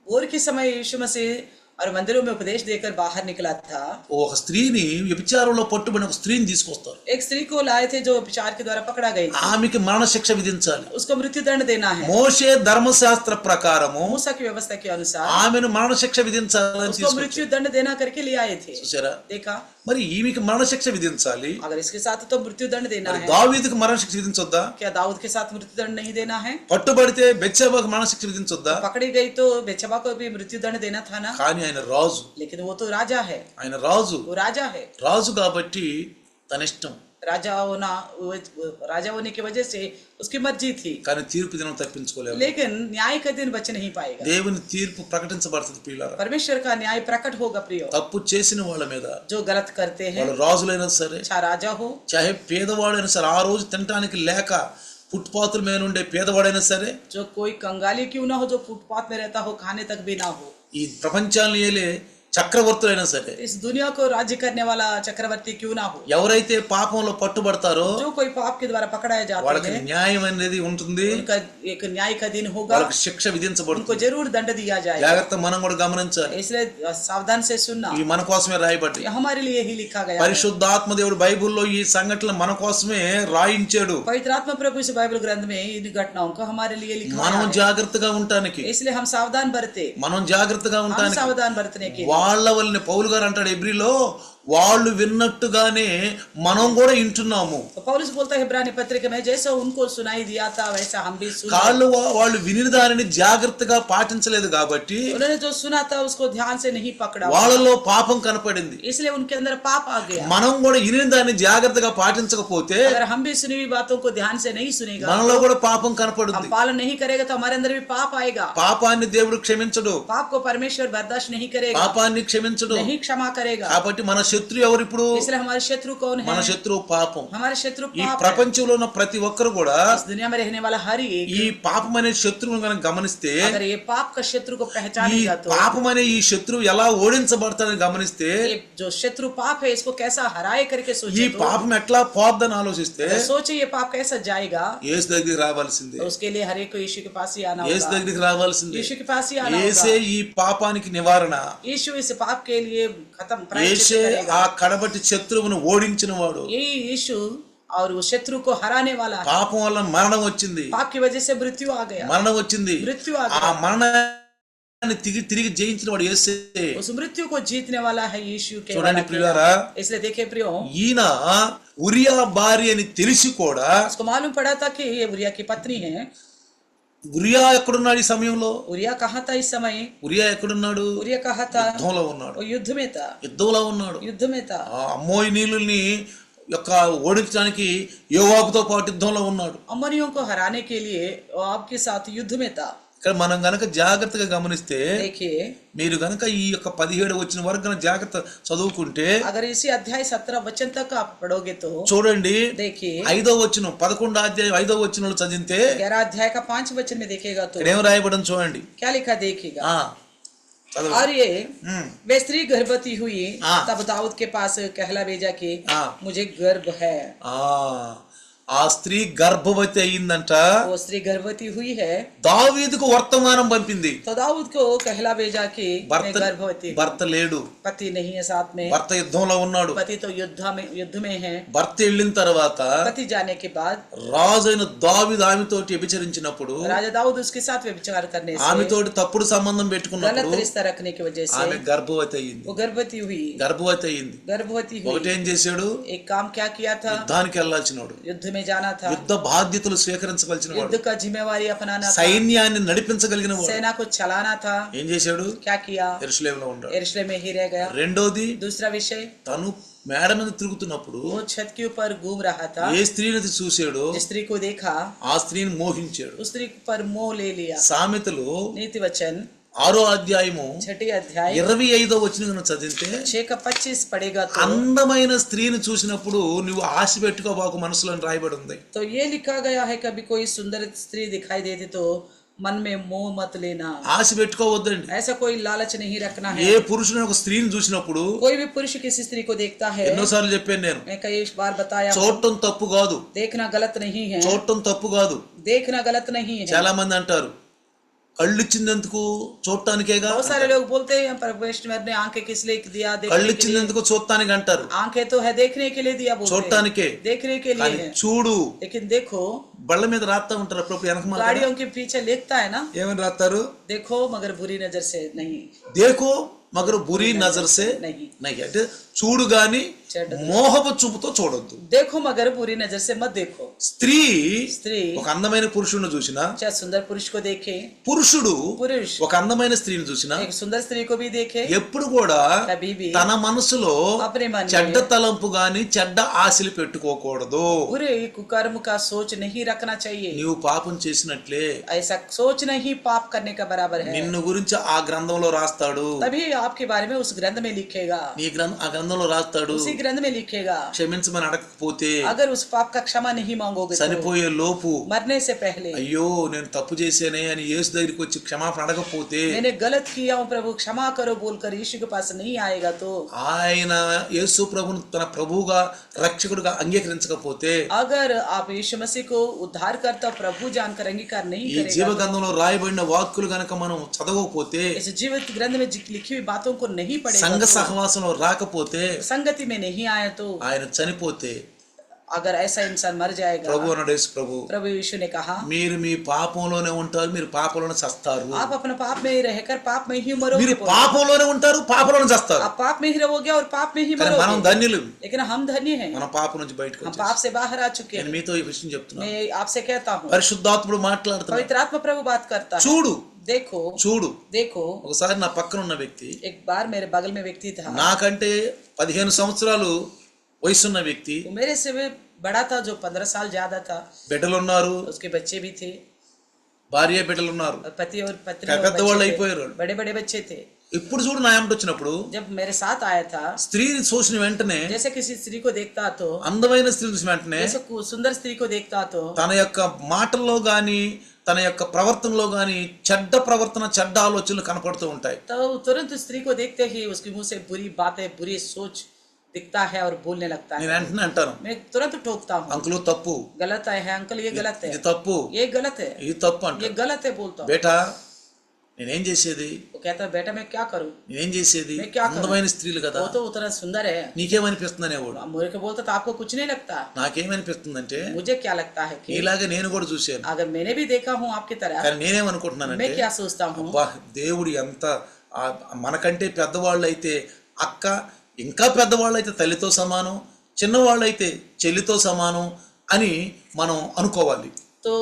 भोर के समय यीशु मसीह और मंदिरों में उपदेश देकर बाहर निकला था। ఒక స్త్రీని వ్యభిచారంలో పట్టుబడిన ఒక స్త్రీని తీసుకొస్తారు. एक स्त्री को लाए थे जो विचार के द्वारा पकड़ा गई थी। ఆమెకి మరణ శిక్ష విధించాలి. उसको मृत्युदंड देना है। మోషే ధర్మశాస్త్ర ప్రకారము मूसा की व्यवस्था के अनुसार ఆమెను మరణ శిక్ష విధించాలని उसको తీసుకొచ్చారు. मृत्युदंड देना करके ले आए थे। చూసారా? देखा మరి ఈమెకి మరణ శిక్ష విధించాలి, अगर इसके साथ तो मृत्युदंड देना మరి है, దావీదుకు మరణ శిక్ష విధించొద్దా? क्या दाऊद के साथ मृत्युदंड नहीं देना है? పట్టుబడితే బెత్షెబాకు మరణ శిక్ష విధించొద్దా? पकड़ी गई तो बेचबा को भी मृत्युदंड देना था ना। కానీ ఆయన రాజు, लेकिन वो तो राजा है। ఆయన రాజు वो राजा है। రాజు కాబట్టి తన ఇష్టం. राजा होने की वजह से उसकी मर्जी थी। కానీ తీర్పు దినం తప్పించుకోలేవు. लेकिन न्याय का दिन बच नहीं पाएगा। దేవుని తీర్పు ప్రకటించబడుతుంది ప్రియులారా. परमेश्वर का न्याय प्रकट होगा प्रियो। తప్పు చేసిన వాళ్ళ మీద, जो गलत करते हैं, వాళ్ళు రాజులైనా సరే, चाहे राजा हो, చాహే పేదవాడైనా సరే, ఆ రోజు తినడానికి లేక ఫుట్పాత్ల మీద ఉండే పేదవాడైనా సరే, जो कोई कंगाली क्यों ना हो, जो फुटपाथ में रहता हो, खाने तक भी ना हो, ఈ ప్రపంచాన్ని ఏలే చక్రవర్తులైనా సరే, इस दुनिया को राज्य करने वाला चक्रवर्ती क्यों ना हो, ఎవరైతే పాపంలో పట్టుబడతారో जो कोई पाप के द्वारा पकड़ाए जाते వాళ్ళకి हैं, న్యాయం అనేది ఉంటుంది. उनका एक न्याय का दिन होगा। వాళ్ళకి శిక్ష उनको విధించబడుతుంది. जरूर दंड दिया जाएगा। జాగ్రత్త మనం కూడా గమనించాలి. इसलिए सावधान से सुनना, ఇవి మన కోసమే రాయబడ్డాయి. ये हमारे लिए ही लिखा गया है। పరిశుద్ధాత్మ దేవుడు బైబిల్లో ఈ సంఘటనలు మన కోసమే రాయించాడు. पवित्र आत्मा प्रभु इस बाइबल ग्रंथ में इन घटनाओं को हमारे लिए लिखा మనం है। జాగ్రత్తగా ఉండటానికి, इसलिए हम सावधान बरते, మనం జాగ్రత్తగా हम ఉండటానికి सावधान बरतने के लिए। వాళ్ళ వల్లనే పౌలు గారు అంటాడు ఎబ్రిలో, వాళ్ళు విన్నట్టుగానే మనం కూడా వింటున్నాము. तो पौलुस बोलता है इब्रानी पत्रिका में, जैसा उनको सुनाई दिया था वैसा हम भी सुने। వాళ్ళు విని దానిని జాగ్రత్తగా పాటించలేదు కాబట్టి उन्होंने जो सुना था उसको ध्यान से नहीं पकड़ा, వాళ్ళలో పాపం కనపడింది. इसलिए उनके अंदर पाप आ गया। మనం కూడా విని దాన్ని జాగ్రత్తగా పాటించకపోతే अगर हम भी सुनी हुई बातों को ध्यान से नहीं सुनेगा, మనలో కూడా పాపం हम కనపడుతుంది. पालन नहीं करेगा तो हमारे अंदर भी पाप आएगा। పాపాన్ని దేవుడు క్షమించడు, पाप को परमेश्वर बर्दाश्त नहीं करेगा, పాపాన్ని క్షమించడు. नहीं क्षमा करेगा। కాబట్టి మన శత్రువు ఎవరు? ఇప్పుడు इसलिए हमारे शत्रु कौन है? మన శత్రువు పాపం. हमारे शत्रु ఈ पाप है। ప్రపంచంలో ఉన్న ప్రతి ఒక్కరు కూడా इस दुनिया में रहने वाला हर एक, ఈ పాపం అనే శత్రువును కనుక గమనిస్తే, अगर ये पाप का शत्रु को ఈ पहचानेगा तो, పాపం అనే ఈ శత్రువు ఎలా ఓడించబడతాడని గమనిస్తే, ये जो शत्रु पाप है इसको कैसा हराए करके ఈ सोचे तो, పాపం ఎట్లా పోద్దని ఆలోచిస్తే अगर सोचे ये पाप कैसा जाएगा, యేసు దగ్గరికి రావాల్సిందే. तो उसके लिए हर एक को यीशु के पास ही आना యేసు होगा। దగ్గరికి రావాల్సిందే. यीशु के पास ही आना యేసే होगा। ఈ పాపానికి నివారణ. यीशु इस पाप के लिए खत्म प्रायश्चित యేసే करेगा। ఆ కడబట్టి శత్రువును ఓడించిన వాడు. यही यीशु और वो शत्रु को हराने वाला है। పాపం వల్ల మరణం వచ్చింది, पाप की वजह से मृत्यु आ गया, మరణం వచ్చింది. मृत्यु आ ఆ गया। మరణాన్ని తిరిగి జయించిన వాడు యేసే. उस मृत्यु को जीतने वाला है यीशु के చూడండి ప్రియులారా, इसलिए देखे प्रियो, ఈయన ఉరియా భార్య అని తెలిసి కూడా, उसको मालूम पड़ा था कि ये उरिया की पत्नी है। ఉరియా ఎక్కడున్నాడు ఈ సమయంలో? उरिया कहाँ था इस समय? ఉరియా ఎక్కడున్నాడు? उरिया कहाँ था? యుద్ధంలో ఉన్నాడు, वो युद्ध में था, యుద్ధంలో ఉన్నాడు. युद्ध में था। ఆ అమ్మోయి నీళ్ళని యొక్క ఓడించడానికి యోవాబుతో పాటు యుద్ధంలో ఉన్నాడు. अम्मोनियों को हराने के लिए वो आपके साथ युद्ध में था। ఇక్కడ మనం గనక జాగ్రత్తగా గమనిస్తే, देखिए, మీరు గనక ఈ యొక్క 17 వచ్చిన వరకు గనక జాగ్రత్త చదువుకుంటే, अगर इसी अध्याय 17 वचन तक आप पढ़ोगे तो చూడండి देखिए, 5వ వచనం 11వ అధ్యాయం 5వ వచనంలో చదివితే 11 अध्याय का 5 वचन में देखेगा तो ఇక్కడ ఏం రాయబడింది చూడండి. क्या लिखा देखिएगा। చదవండి. और ये ఉమ్, वे स्त्री गर्भवती हुई, हाँ। तब दाऊद के पास कहला भेजा कि हाँ। मुझे गर्भ है। ఆ స్త్రీ గర్భవతి అయిందంట. वो स्त्री गर्भवती हुई है, దావీదుకు వర్తమానం పంపింది. तो दाऊद को कहला भेजा कि मैं భర్త गर्भवती हूँ। భర్త లేడు, पति नहीं है साथ में, భర్త యుద్ధంలో ఉన్నాడు. पति तो युद्ध में है। భర్త వెళ్ళిన తర్వాత पति जाने के बाद రాజైన దావీదు ఆమెతోటి వ్యభిచరించినప్పుడు, राजा दाऊद उसके साथ व्यभिचार करने से, ఆమెతోటి తప్పుడు సంబంధం పెట్టుకున్నప్పుడు गलत रिश्ता रखने की वजह से ఆమె గర్భవతి అయ్యింది. वो गर्भवती हुई। గర్భవతి हुई ఒకటేం చేశాడు? एक काम क्या किया था? యుద్ధానికి వెళ్ళాల్సినోడు, युद्ध में जाना था, యుద్ధ బాధ్యతలు స్వీకరించవలసిన వాడు, युद्ध का जिम्मेवारी अपनाना था, సైన్యాన్ని నడిపించగలిగిన వాడు सेना को चलाना था। ఏం చేశాడు? क्या किया? యెరూషలేములో ఉన్నాడు. यरूशलेम में ही रह गया। రెండోది, दूसरा विषय, తను మేడ మీద తిరుగుతున్నప్పుడు वो छत के ऊपर घूम रहा था, ఏ స్త్రీని చూశాడో जिस स्त्री को देखा ఆ స్త్రీని మోహించాడు. उस स्त्री पर मोह ले लिया। సామెతలు नीति वचन 6వ అధ్యాయము 6 अध्याय 25వ వచనం చదివితే, 6 का 25 पढ़ेगा तो అందమైన స్త్రీని చూసినప్పుడు నువ్వు ఆశ పెట్టుకోబాకు మనసులో రాయబడి ఉంది. तो ये लिखा गया है, कभी कोई सुंदर स्त्री दिखाई देती तो मन में मोह मत लेना। ఆశ పెట్టుకోవద్దండి. ऐसा कोई लालच नहीं रखना है। ఏ పురుషుని ఒక స్త్రీని చూసినప్పుడు, कोई भी पुरुष किसी स्त्री को देखता है, ఎన్నోసార్లు చెప్పాను నేను, मैं कई बार बताया, చూడటం తప్పు కాదు, देखना गलत नहीं है, చూడటం తప్పు కాదు. देखना गलत नहीं है। చాలా మంది అంటారు కళ్ళు ఇచ్చినందుకు చూడటానికేగా. बहुत सारे लोग बोलते हैं पर वैष्णव ने आंखें किस लिए दिया? కళ్ళు देखने के लिए। ఇచ్చినందుకు చూడటానికి అంటారు, आंखें तो है देखने के लिए दिया, बोलते చూడటానికే. हैं, देखने के लिए కానీ है। చూడు, लेकिन देखो, బళ్ళ మీద రాస్తా ఉంటారు అప్పుడు వెనక गाड़ियों के पीछे लिखता है ना, ఏమని రాస్తారు? देखो मगर बुरी नजर से नहीं, దేకో మగరు బురి నజర్ సే नहीं, నహీ, అంటే చూడు గాని మోహపు చూపుతో చూడొద్దు. देखो मगर बुरी नजर से मत देखो। స్త్రీ स्त्री ఒక అందమైన పురుషుడిని చూసినా, चाहे सुंदर पुरुष को देखे, పురుషుడు पुरुष ఒక అందమైన స్త్రీని చూసినా, एक सुंदर स्त्री को भी देखे, ఎప్పుడు కూడా कभी भी తన మనసులో अपने मन చెడ్డ में తలంపు గాని చెడ్డ ఆశలు పెట్టుకోకూడదు. बुरे कुकर्म का सोच नहीं रखना चाहिए। నీవు పాపం చేసినట్లే ऐसा सोचना ही पाप करने का बराबर है। నిన్ను గురించి ఆ గ్రంథంలో రాస్తాడు. तभी आपके बारे में उस ग्रंथ में लिखेगा, ఆ గ్రంథంలో రాస్తాడు. उसी ग्रंथ में लिखेगा। క్షమించమని అడగకపోతే, अगर उस पाप का क्षमा नहीं मांगोगे तो చనిపోయే లోపు मरने से पहले, అయ్యో నేను తప్పు చేశానే అని యేసు దగ్గరికి వచ్చి క్షమాపణ అడగకపోతే, मैंने गलत किया हूँ प्रभु क्षमा करो बोलकर यीशु के पास नहीं आएगा तो, ఆయన యేసు ప్రభును తన ప్రభువుగా రక్షకుడిగా అంగీకరించకపోతే, अगर आप यीशु मसीह को उद्धार करता प्रभु जानकर अंगीकार नहीं ఈ జీవ करेगा, గ్రంథంలో రాయబడిన వాక్కులు గనక మనం చదవకపోతే, इस जीवित ग्रंथ में लिखी हुई बातों को नहीं पढ़ेगा సంఘ तो, సహవాసంలో రాకపోతే, संगति में नहीं आया तो, ఆయన చనిపోతే, अगर ऐसा इंसान मर जाएगा, ప్రభు అన్నాడు యేసు ప్రభు, प्रभु यीशु ने कहा మీరు మీ పాపంలోనే ఉంటారు, మీరు పాపంలోనే చస్తారు. आप अपने पाप में ही रहकर पाप में ही मरोगे, మీరు పాపంలోనే ఉంటారు, పాపంలోనే చస్తారు. आप पाप में ही रहोगे और पाप में ही కానీ మనం मरोगे। ధన్యులు, लेकिन हम धन्य हैं, మనం పాపం నుంచి బయటకు हम వచ్చేసాం. पाप से बाहर आ चुके నేను हैं। మీతో ఈ విషయం చెప్తున్నాను. मैं आपसे कहता हूँ, పరిశుద్ధాత్ముడు మాట్లాడుతున్నాడు. पवित्र आत्मा प्रभु बात करता है। చూడు देखो చూడు. देखो, ఒకసారి నా పక్కన ఉన్న వ్యక్తి, एक बार मेरे बगल में व्यक्ति था, నాకంటే 15 సంవత్సరాలు వయసున్న వ్యక్తి, वो मेरे से भी बड़ा था, जो 15 साल ज्यादा था, బిడ్డలు ఉన్నారు, उसके बच्चे भी थे, భార్య బిడ్డలు ఉన్నారు, और पति और पत्नी और పెద్దవాళ్ళు बच्चे అయిపోయారు. थे, बड़े बड़े बच्चे थे। ఇప్పుడు చూడు నా ఏమిటి వచ్చినప్పుడు, जब मेरे साथ आया था, స్త్రీని చూసిన వెంటనే, जैसे किसी स्त्री को देखता तो, అందమైన స్త్రీని చూసిన వెంటనే, जैसे सुंदर स्त्री को देखता तो, తన యొక్క మాటల్లో గాని తన యొక్క ప్రవర్తనలో గాని చెడ్డ ప్రవర్తన, చెడ్డ ఆలోచనలు కనపడుతూ ఉంటాయి. तो तुरंत स्त्री को देखते ही उसके मुंह से बुरी बातें, बुरी सोच दिखता है और बोलने लगता నేను है। వెంటనే అంటాను, मैं तुरंत टोकता हूँ, అంకులు తప్పు, गलत है अंकल, ये गलत है, ఇది తప్పు, ये गलत है, ఇది తప్పు ये అంటాను. गलत है बोलता हूँ। బేటా నేనేం చేసేది, वो कहता बेटा मैं क्या करूं, నేనేం చేసేది, मैं क्या करूं? అందమైన స్త్రీలు కదా, वो तो उतना सुंदर है। నీకేమనిపిస్తుంది అనేవాడు. मुझे को बोलता तो आपको कुछ नहीं लगता, నాకేమనిపిస్తుందంటే मुझे क्या लगता है कि నీలాగే నేను కూడా చూశాను, अगर मैंने भी देखा हूं आपकी तरह, కానీ నేనేమనుకుంటున్నానంటే मैं क्या सोचता हूं, అబ్బా దేవుడు ఎంత మనకంటే పెద్దవాళ్ళు అయితే అక్క, ఇంకా పెద్దవాళ్ళు అయితే తల్లితో సమానం, చిన్నవాళ్ళు అయితే చెల్లితో సమానం అని మనం అనుకోవాలి. तो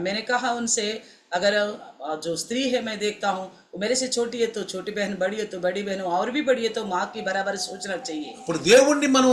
मैंने कहा उनसे अगर जो स्त्री है मैं देखता हूँ वो मेरे से छोटी है तो छोटी बहन, बड़ी है तो बड़ी बहन, और भी बड़ी है तो माँ की बराबर सोचना चाहिए। ఇప్పుడు దేవుణ్ణి మనం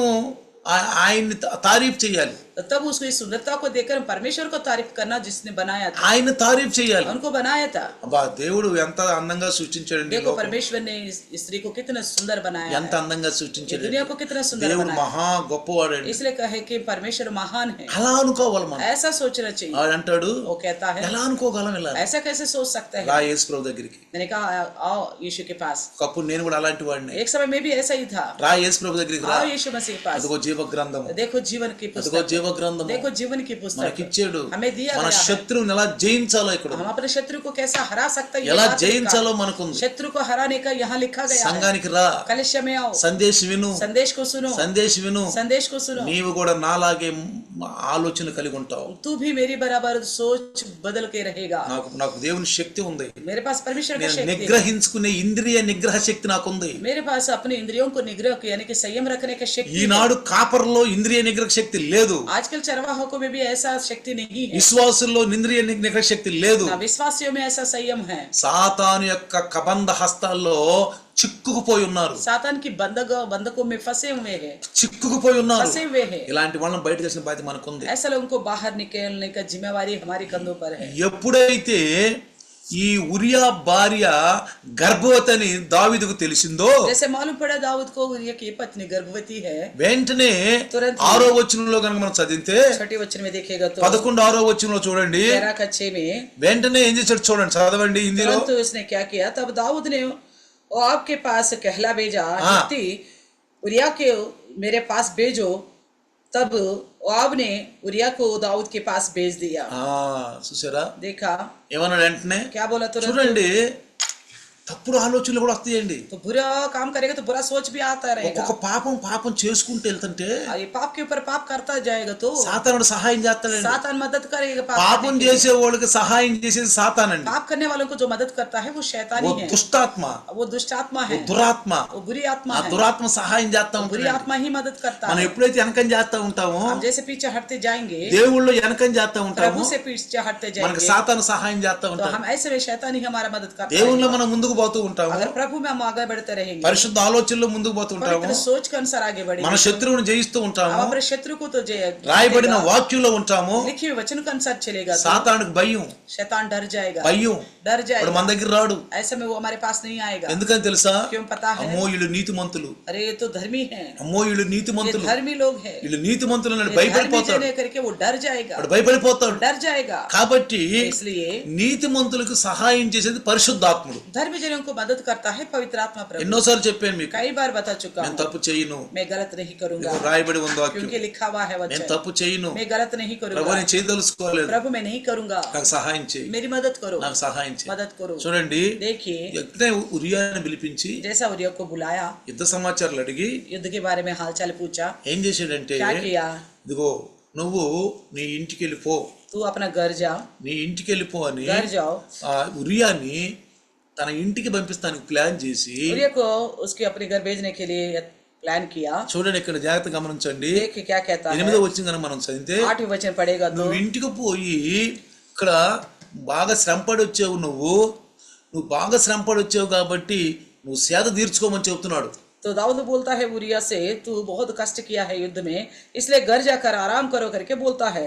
ఆయన్ని తారీఫ్ చేయాలి, तो तब उसको इस सुंदरता को देखकर परमेश्वर को तारीफ करना जिसने बनाया था, ఆయన తారీఫ్ చేయాలి. उनको बनाया था। అబ్బా దేవుడు ఎంత అందంగా సృష్టించాడండి, देखो परमेश्वर ने इस स्त्री को कितना सुंदर बनाया ఎంత है, అందంగా ये సృష్టించాడు. दुनिया को कितना सुंदर దేవుడు बनाया మహా గొప్పవాడండి, है। इसलिए कहे कि परमेश्वर महान है, అలా అనుకోవాలి మనం. ऐसा सोचना चाहिए। వాడు అంటాడు वो कहता है ఎలా అనుకోగలం ఇలా, ऐसा कैसे सोच सकता రా है। యేసు ప్రభు దగ్గరికి. मैंने कहा आओ यीशु के पास। ఒకప్పుడు నేను కూడా అలాంటి వాడిని. एक समय में भी ऐसा ही था। రా యేసు ప్రభు దగ్గరికి రా, आओ यीशु मसीह के पास, అదిగో జీవ గ్రంథము, देखो जीवन की అదిగో पुस्तक, జీవ గ్రంథము देखो जीवन की पुस्तक మనకిచ్చాడు. हमें दिया మన गया है। శత్రువుని ఎలా జయించాలో ఇక్కడ हम अपने शत्रु को कैसा हरा सकते हैं, ये ఎలా बात लिखा। జయించాలో మనకుంది. शत्रु को हराने का यहाँ लिखा गया है। సంఘానికి రా, कलिसिया में आओ, సందేశం విను, संदेश को सुनो, సందేశం విను, संदेश को सुनो, నీవు కూడా నాలాగే ఆలోచన కలిగి ఉంటావు. तू भी मेरी बराबर सोच बदल के रहेगा। నాకు దేవుని శక్తి ఉంది, मेरे पास परमेश्वर का నేను शक्ति है, నిగ్రహించుకునే ఇంద్రియ నిగ్రహ శక్తి నాకుంది. मेरे पास अपने इंद्रियों को निग्रह यानी कि संयम रखने की शक्ति है। ఈనాడు కాపర్లో ఇంద్రియ నిగ్రహ శక్తి లేదు, आजकल चरवाहों में भी ऐसा शक्ति नहीं है, విశ్వాసుల్లో ఇంద్రియ నిగ్రహ శక్తి లేదు. ना विश्वासियों में ऐसा संयम है। సాతాను యొక్క కబంధ హస్తాల్లో చిక్కుకుపోయి ఉన్నారు, सातान की बंधकों में फंसे हुए हैं, చిక్కుకుపోయి ఉన్నారు. फंसे हुए हैं। ఇలాంటి వాళ్ళని బయట చేసిన బాధ్యత మనకుంది. ऐसा लोगों को बाहर निकलने का जिम्मेवारी हमारे कंधों पर है। ఎప్పుడైతే ఈ ఉరియా భార్య గర్భవతి అని దావీదుకు తెలిసిందో, जैसे मालूम पड़ा दाऊद को उरिया की पत्नी गर्भवती है, వెంటనే तुरंत 6వ వచనంలో కనుక మనం చదివితే, छठी वचन में देखेगा तो 11 6వ వచనంలో చూడండి, 13 में వెంటనే ఏం చేశాడు చూడండి, చదవండి హిందీలో. तुरंत उसने क्या किया, तब दाऊद ने आपके पास कहला भेजा, हित्ती उरिया के मेरे पास भेजो। तब आप ने उरिया को दाऊद के पास भेज दिया। చూసారా देखा ఏమన్నాడు వెంటనే, क्या बोला तुरंत, చూడండి తప్పుడు ఆలోచనలు కూడా వస్తాయండి. तो बुरा काम करेगा तो बुरा सोच भी आता रहेगा। ఒక్కొక్క పాపం చేసుకుంటూ వెళ్తుంటే ये पाप के ऊपर पाप करता जाएगा तो సాతానుడు సహాయం చేస్తాడండి. सातान मदद करेगा। పాపం करने के लिए। చేసే వాళ్ళకి సహాయం చేసేది సాతానండి. पाप करने वालों को जो मदद करता है वो शैतानी ఓ है, దుష్టాత్మ, वो दुष्ट आत्मा ఓ है, దురాత్మ. वो बुरी आत्मा ఆ है, దురాత్మ సహాయం చేస్తా बुरी ఉంటుంది. आत्मा ही मदद करता మనం है। ఎప్పుడైతే వెనకం చేస్తా ఉంటామో, हम जैसे पीछे हटते जाएंगे, దేవుళ్ళు వెనకం చేస్తా ఉంటామో, प्रभु से पीछे हटते మనకి जाएंगे, సాతాను సహాయం చేస్తా तो ఉంటాడు. हम ऐसे में शैतान ही हमारा मदद करता దేవుళ్ళు है। మనం ముందుకు పోతూ ఉంటాము, अगर प्रभु में हम आगे बढ़ते रहेंगे, పరిశుద్ధ ఆలోచనలో ముందుకు పోతూ ఉంటాము, पवित्र सोच के अनुसार आगे మన बढ़ेंगे, శత్రువుని జయిస్తూ हम ఉంటాము, अपने शत्रु को तो రాయబడిన వాక్యంలో ఉంటాము. लिखे हुए वचन के अनुसार चलेगा तो సాతానుడికి భయం, शैतान डर जाएगा, డర్ जाएगा। వాడు మన దగ్గర రాడు. ऐसे में वो हमारे पास नहीं आएगा। ఎందుకని తెలుసా, क्यों पता है? అమ్మో వీళ్ళు నీతిమంతులు, अरे ये तो धर्मी है, అమ్మో వీళ్ళు ये నీతిమంతులు, धर्मी लोग हैं, వీళ్ళు నీతిమంతులు అని ये धर्मी భయపడిపోతాడు, जने करके वो डर जाएगा, వాడు భయపడిపోతాడు. डर जाएगा। కాబట్టి इसलिए నీతిమంతులకు సహాయం చేసేది పరిశుద్ధాత్ముడు. धर्मी जनों को मदद करता है पवित्र आत्मा प्रभु। ఎన్నోసార్లు చెప్పాను మీకు, कई बार बता चुका నేను हूँ, తప్పు చేయను, मैं गलत नहीं करूंगा, ఇదిగో రాయబడి ఉంది వాక్యం, क्योंकि लिखा हुआ है నేను वचन, తప్పు చేయను, मैं गलत नहीं ప్రభు करूंगा, నేను చేయదలుచుకోలేదు, प्रभु मैं नहीं करूंगा, నాకు సహాయం చేయి, मेरी मदद करो, నాకు సహాయం చేయి. मदद करो। చూడండి, देखिए ఎప్పుడే ఉరియాని పిలిపించి जैसा उरिया को बुलाया, యుద్ధ సమాచారాలు అడిగి युद्ध के बारे में हालचाल पूछा, ఏం చేశాడంటే, क्या किया, ఇదిగో నువ్వు నీ ఇంటికి వెళ్ళిపో, तू अपना घर जा, నీ ఇంటికి వెళ్ళిపో అని घर जाओ। ఆ ఉరియాని తన ఇంటికి పంపిస్తానికి ప్లాన్ చేసి, उरिया को उसके अपने घर भेजने के लिए प्लान किया। చూడండి ఇక్కడ జాగ్రత్త గమనించండి, देखिए क्या कहता है, 8వ వచనం కనుక మనం చదివితే, 8 वचन पड़ेगा तो, నువ్వు ఇంటికి పోయి ఇక్కడ బాగా శ్రమపడి వచ్చావు, నువ్వు బాగా శ్రమపడి వచ్చావు కాబట్టి నువ్వు సేద తీర్చుకోమని చెప్తున్నాడు. तो दाऊद बोलता है उरिया से, तू बहुत कष्ट किया है युद्ध में, इसलिए घर जाकर आराम करो करके बोलता है।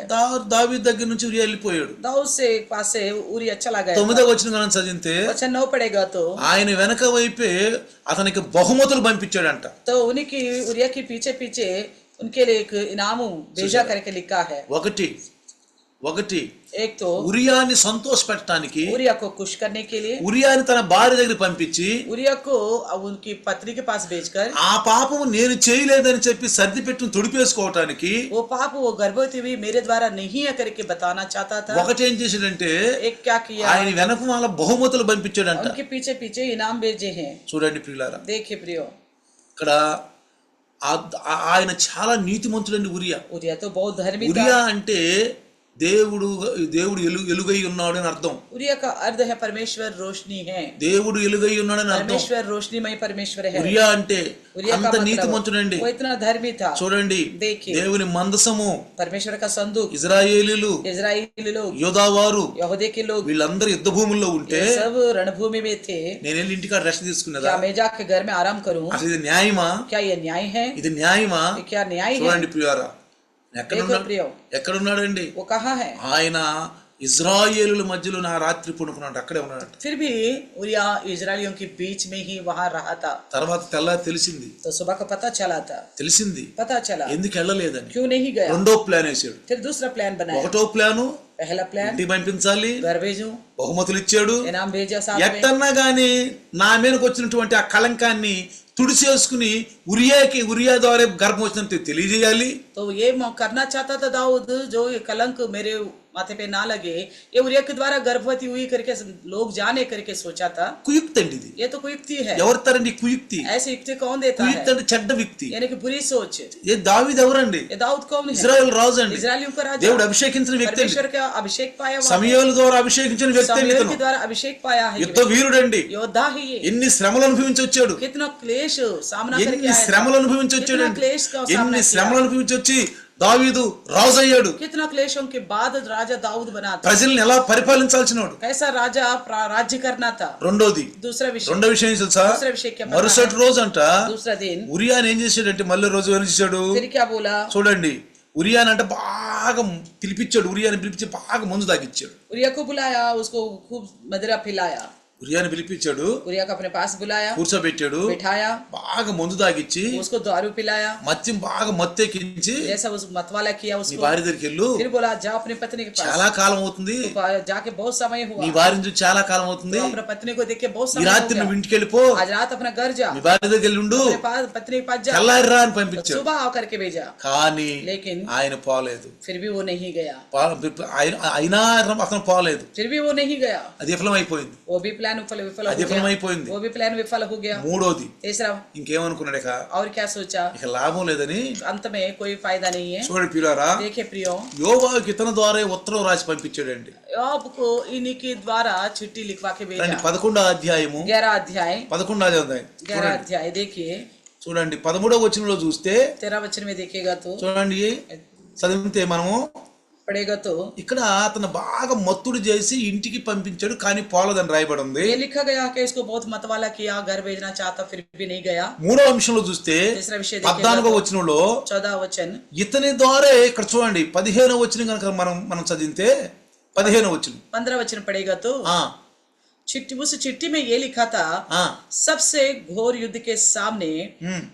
దావీదు దగ్గర నుంచి ఉరియా వెళ్ళిపోయాడు. दाऊद से पास से उरिया चला गया। 9వ వచనం కనుక చదివితే, वचन 9 पड़ेगा तो, ఆయన వెనక వైపే అతనికి బహుమతులు పంపించాడంట. तो उन्हीं की उरिया के पीछे पीछे उनके लिए एक इनाम भेजा करके लिखा है। ఒకటి ఒకటి एक तो ఉరియాని సంతోషపెట్టడానికి उरिया को खुश करने के लिए, ఉరియాని తన భార్య దగ్గర పంపించి उरिया को उनकी पत्नी के पास भेजकर ఆ పాపము నేను చేయలేదని చెప్పి సర్ది పెట్టుకుని తుడిపేసుకోవటానికి वो पाप वो गर्भवती हुई मेरे द्वारा नहीं है करके बताना चाहता था। ఒకటి ఏం చేశాడంటే एक क्या किया, ఆయన వెనక వాళ్ళ బహుమతులు పంపించాడంట. उनके पीछे पीछे इनाम भेजे हैं। చూడండి ప్రియులారా, देखिए प्रियो, ఇక్కడ ఆయన చాలా నీతిమంతుడండి ఉరియా. उरिया तो बहुत धर्मी ఉరియా था। అంటే దేవుడు దేవుడు ఎలుగై ఉన్నాడు అని అర్థం. उरिया का अर्थ है परमेश्वर रोशनी है, దేవుడు ఎలుగై ఉన్నాడని అర్థం. परमेश्वर रोशनीमय परमेश्वर है। ఉరియా అంటే उरिया का అంత मतलब నీతిమంతుడండి. वो इतना धर्मी था। చూడండి, देखिए దేవుని మందసము, परमेश्वर का संदूक, ఇజ్రాయేలీలు, इजराइली लोग, యోధావారు यहूदी के लोग, వీళ్ళందరూ యుద్ధ భూముల్లో ఉంటే ये सब रणभूमि में थे। నేను వెళ్ళి ఇంటికాడ రెస్ట్ తీసుకునేదా? क्या मैं जाके घर में आराम करूं? అసలు ఇది న్యాయమా? क्या ये न्याय है? ఇది న్యాయమా? ये क्या न्याय है? చూడండి ప్రియారా, देखो प्रियो, ఎక్కడున్నాడండి? वो कहाँ है? ఆయన ఇజ్రాయేలుల మధ్యలో నా రాత్రి పడుకున్నాడు, అక్కడే ఉన్నాడు. फिर भी उरिया इजरायलियों के बीच में ही वहां रहा था। తర్వాత తెల్లారి తెలిసింది, तो सुबह को पता चला था, పతా चला ఎందుకు వెళ్ళలేదని. क्यों नहीं गया। రెండో ప్లాన్ వేసాడు. फिर दूसरा प्लान बनाया। ఒకటో ప్లాను पहला प्लान ఇంటికి పంపించాలి, घर भेजूं, బహుమతులు ఇచ్చాడు. इनाम भेजा साथ में। ఎట్టన్నా గాని నా మీదకి వచ్చినటువంటి ఆ కళంకాన్ని తుడిచేసుకుని ఉరియా ద్వారా గర్భం వచ్చినంత తెలియజేయాలి. तो ये करना चाहता था दाऊद, जो ये कलंक मेरे माथे पे ना लगे, ये उरिया के द्वारा गर्भवती हुई करके लोग जाने करके सोचा था। కుయుక్తి అండి ఇది. ये तो कुयुक्ति है। ఎవరితారండి కుయుక్తి? ऐसी युक्ति कौन देता కుయుక్తి है? అంటే చెడ్డ వ్యక్తి. यानी कि बुरी सोच। ఏ దావీదు ఎవరండి? ये दाऊद कौन है? ఇజ్రాయెల్ రాజు అండి, इजरायलियों का राजा, దేవుడు అభిషేకించిన వ్యక్తి అండి, परमेश्वर का अभिषेक पाया हुआ है। సమూయేలు ద్వారా అభిషేకించిన వ్యక్తి అండి शमूएल ఇతను. के द्वारा अभिषेक पाया है। యుద్ధ వీరుడండి, योद्धा है ये। ఎన్ని శ్రమలు అనుభవించి వచ్చాడు, कितना क्लेश सामना करके ఎన్ని आया था। శ్రమలు అనుభవించి कितना వచ్చాడండి, क्लेश का सामना ఎన్ని किया। శ్రమలు అనుభవించి వచ్చి దావీదు రాజు అయ్యాడు. कितना क्लेशों के बाद राजा दाऊद बना था। ప్రజల్ని ఎలా పరిపాలించాల్సినోడు. कैसा राजा राज्य करना था। రెండోది, दूसरा विषय, రెండో విషయం ఏం తెలుసా? दूसरा विषय क्या पता మరుసటి రోజు అంట है? दूसरा दिन ఉరియాని ఏం చేశాడంటే మళ్ళీ రోజు ఏం చేశాడు फिर क्या बोला? చూడండి, ఉరియాని అంటే బాగా పిలిపించాడు, ఉరియాని పిలిపించి బాగా మందు తాగిచ్చాడు. उरिया को बुलाया, उसको खूब मदिरा पिलाया। ఉరియాని పిలిపించాడు, उरिया को अपने पास बुलाया, కూర్చోబెట్టాడు, बिठाया, బాగా మందు తాగిచ్చి उसको दारू पिलाया, మత్యం బాగా మత్తెక్కించి जैसा उस मतवाला किया నీ उसको। భార్య దగ్గరికి వెళ్ళు, फिर बोला जा अपनी पत्नी के पास। చాలా కాలం అవుతుంది, तो जाके बहुत समय हुआ, నీ భార్య నుంచి చాలా కాలం అవుతుంది, तो अपनी पत्नी को देख के बहुत ఈ समय हो రాత్రి నువ్వు गया। ఇంటికి వెళ్ళిపో, आज रात अपना घर जा, నీ భార్య దగ్గరికి వెళ్ళి ఉండు, अपने पास पत्नी के पास जा, తెల్లారిరా అని పంపించాడు. सुबह आकर के भेजा। కానీ लेकिन ఆయన పోలేదు. फिर भी वो नहीं गया, అయినా అతను పోలేదు, फिर भी वो नहीं गया। అది విఫలమైపోయింది. वो भी प्लान विफल हो అది విఫలమైపోయింది. गया, वो भी प्लान विफल हो गया। మూడోది, तीसरा, ఇంకేమనుకున్నాడు ఇక और क्या सोचा? ఇక లాభం లేదని. अंत में कोई फायदा नहीं है। చూడండి పిల్లారా, देखिए प्रियो, యోవాకి ఇతని ద్వారా ఉత్తరం రాసి పంపించాడండి. योब को इन्हीं के द्वारा चिट्ठी लिखवा के भेजा। 11వ అధ్యాయము 11 अध्याय, 11వ అధ్యాయం 11 अध्याय देखिए, చూడండి 13వ వచనంలో చూస్తే 13 वचन में देखिएगा तो, చూడండి చదివితే మనము पढ़ेगा तो ఇక్కడ అతను బాగా మత్తుడు చేసి ఇంటికి పంపించాడు, కానీ పోలేదని రాయబడి ఉంది. ये लिखा गया कि इसको बहुत मतवाला किया, घर भेजना चाहता फिर भी नहीं गया। మూడవ అంశంలో చూస్తే तीसरा विषय 14వ देखिएगा వచనంలో 14 वचन, ఇతని ద్వారా ఇక్కడ చూడండి 15వ వచనం కనుక మనం చదివితే 15వ వచనం 15 वचन पढ़ेगा तो ఆ चिट्ठी, उस चिट्ठी में ये लिखा था, ఆ सबसे घोर युद्ध के सामने ఉమ్,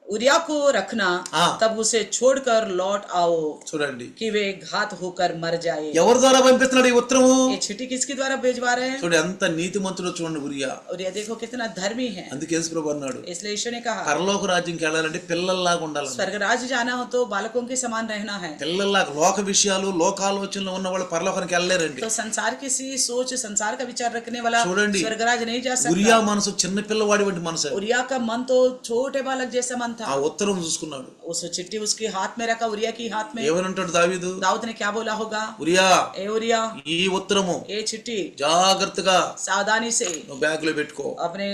उरिया को रखना, हाँ। तब उसे छोड़कर लौट आओ చూడండి कि वे घात होकर मर जाए। ఎవరి ద్వారా పంపిస్తున్నాడు ఈ ఉత్తరము? ये चिट्ठी किसके द्वारा भेजवा रहे हैं? చూడండి ఎంత నీతిమంతుడో చూడండి ఉరియా. और ये देखो कितना धर्मी है। అందుకే యేసుప్రభు అన్నాడు, इसलिए यीशु ने कहा పరలోక రాజ్యంకి వెళ్ళాలంటే పిల్లల్లాగా ఉండాలి. स्वर्ग राज्य जाना हो तो बालकों के समान रहना है। పిల్లల్లాగా లోక విషయాలు లోకాలోచనలు ఉన్న వాళ్ళు పరలోకానికి వెళ్ళలేరండి. तो संसार की सी सोच, संसार का विचार रखने वाला చూడండి, स्वर्ग राज्य नहीं जा ఉరియా सकता। మనసు చిన్న పిల్లవాడి వంటి మనసు. उरिया का मन तो छोटे बालक जैसा मन ఆ था। ఉత్తరం చూసుకున్నాడు, उस चिट्ठी उसके हाथ में रखा, उरिया की हाथ में। ఏమనంటాడు దావీదు? दाऊद ने क्या बोला होगा? ఉరియా, ए उरिया, ఈ ఉత్తరము ये चिट्ठी జాగ్రత్తగా सावधानी से నువ్వు బ్యాగ్ లో పెట్టుకో, अपने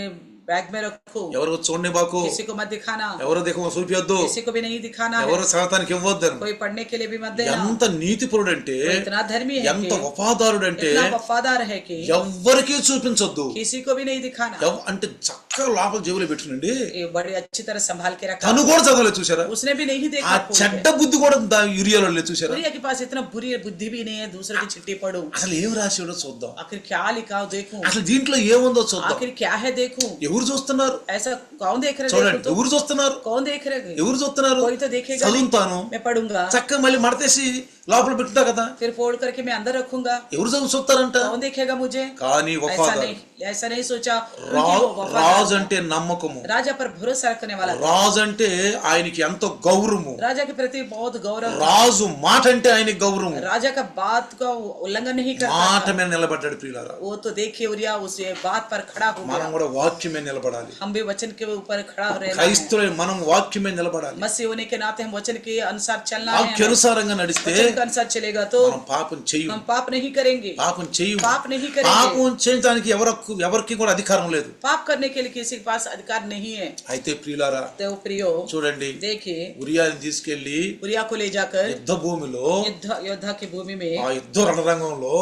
बैग में रखो, ఎవరు చూడండి బాకు, किसी को मत दिखाना, ఎవరు దిగ చూపియొద్దు, किसी को भी नहीं दिखाना है, ఎవరు శాతానికి ఇవ్వద్దని. कोई पढ़ने के लिए भी मत देना। ఎంత నీతిపరుడంటే, वो इतना धर्मी है ఎంత कि, వఫాదారుడంటే इतना वफादार है कि ఎవ్వరికీ చూపించొద్దు. किसी को भी नहीं दिखाना। అంటే చక్కగా లోపల జేబులో పెట్టునండి. ये बड़ी अच्छी तरह संभाल के रखा। తను కూడా చదవలేదు చూసారా? उसने भी नहीं ఆ देखा खोल के। చెడ్డ బుద్ధి కూడా యూరియాలో లేదు చూసారా? उरिया के पास इतना बुरी बुद्धि भी नहीं है, दूसरे की चिट्ठी पढ़ूं, అసలు ఏం రాశాడో చూద్దాం. आखिर क्या लिखा हो देखूं, అసలు దీంట్లో ఏముందో చూద్దాం. आखिर क्या है देखूं। ఎవరు చూస్తున్నారు? ऐसा कौन देख रहे? చూడండి, देखो तो ఎవరు చూస్తున్నారు? कौन देख रहे? ఎవరు చూస్తున్నారు? कोई तो देखेगा नहीं। చదువుతాను, मैं पढ़ूंगा, చక్కగా మళ్ళీ మడతేసి లోపల పెట్టుతా కదా. फिर फोल्ड करके मैं अंदर रखूंगा। ఎవరు చూస్తారంట? कौन देखेगा मुझे? కానీ ऐसा नहीं सोचा। రాజు అంటే నమ్మకము, राजा पर भरोसा रखने वाला, రాజు అంటే ఆయనకి ఎంతో గౌరవము, राजा के प्रति बहुत गौरव, రాజు మాట అంటే ఆయనకి గౌరవము, राजा का बात का उल्लंघन नहीं करता। మాట మీద నిలబడ్డాడు ప్రియులారా. वो तो देखिए उरिया उस बात पर खड़ा हो మనం गया। కూడా వాక్యం మీద నిలబడాలి. हम भी वचन के ऊपर खड़ा हो रहे हैं। క్రైస్తవులైన మనం వాక్యం మీద నిలబడాలి. मसीह होने के नाते हम वचन के अनुसार चलना है। వాక్యానుసారంగా నడిస్తే वचन के अनुसार चलेगा तो మనం పాపం చేయము. हम पाप नहीं करेंगे। పాపం చేయము. पाप नहीं करेंगे। పాపం చేయడానికి ఎవరికి కూడా అధికారం లేదు. पाप करने के लिए किसी के पास अधिकार नहीं है। అయితే ప్రియులారా तो प्रियो చూడండి, देखिए ఉరియాని తీసుకెళ్లి उरिया को ले जाकर యుద్ధ భూమిలో, योद्धा की भूमि में, ఆ యుద్ధ రణరంగంలో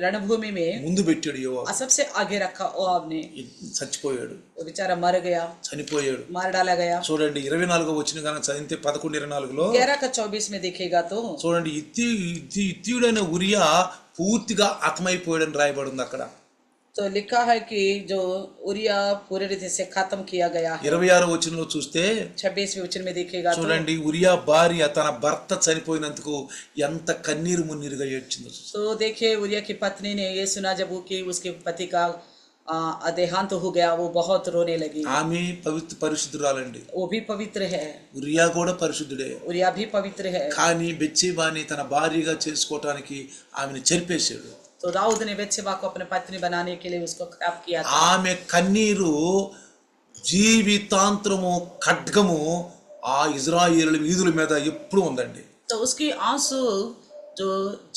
रणभूमि में ముందు పెట్టాడు యోవాబు. सबसे आगे रखा योआब ने। చచ్చిపోయాడు, वो बेचारा मर गया, చనిపోయాడు. मार डाला गया। చూడండి 24వ వచనం కనుక చదివితే 11:24లో 11 का 24 में देखेगा तो చూడండి, ఇత్తీయుడైన ఉరియా పూర్తిగా హతమైపోయాడని రాయబడింది అక్కడ. तो लिखा है कि जो उरिया पूरे रीति से खत्म किया गया है। 26వ వచనంలో చూస్తే 26वें वचन में देखेगा तो చూడండి, ఉరియా భార్య తన భర్త చనిపోయినందుకు ఎంత కన్నీరు మున్నీరుగా ఏడ్చిందో. तो देखिए उरिया की पत्नी ने ये सुना जब वो कि उसके पति का देहांत हो गया, वो बहुत रोने लगी। ఆమె పరిశుద్ధురాలండి, वो भी पवित्र है, ఉరియా కూడా పరిశుద్ధుడే. उरिया भी पवित्र है। కానీ బెత్షెబాని తన భార్యగా చేసుకోవటానికి ఆమెను చెరిపేశాడు. तो दाऊद ने बेत्शेबा को अपने पत्नी बनाने के लिए उसको खराब किया था। ఆమె కన్నీరు జీవితాంతరము ఖడ్గము ఆ ఇజ్రాయేలు వీధుల మీద ఎప్పుడు ఉందండి. तो उसकी आंसू जो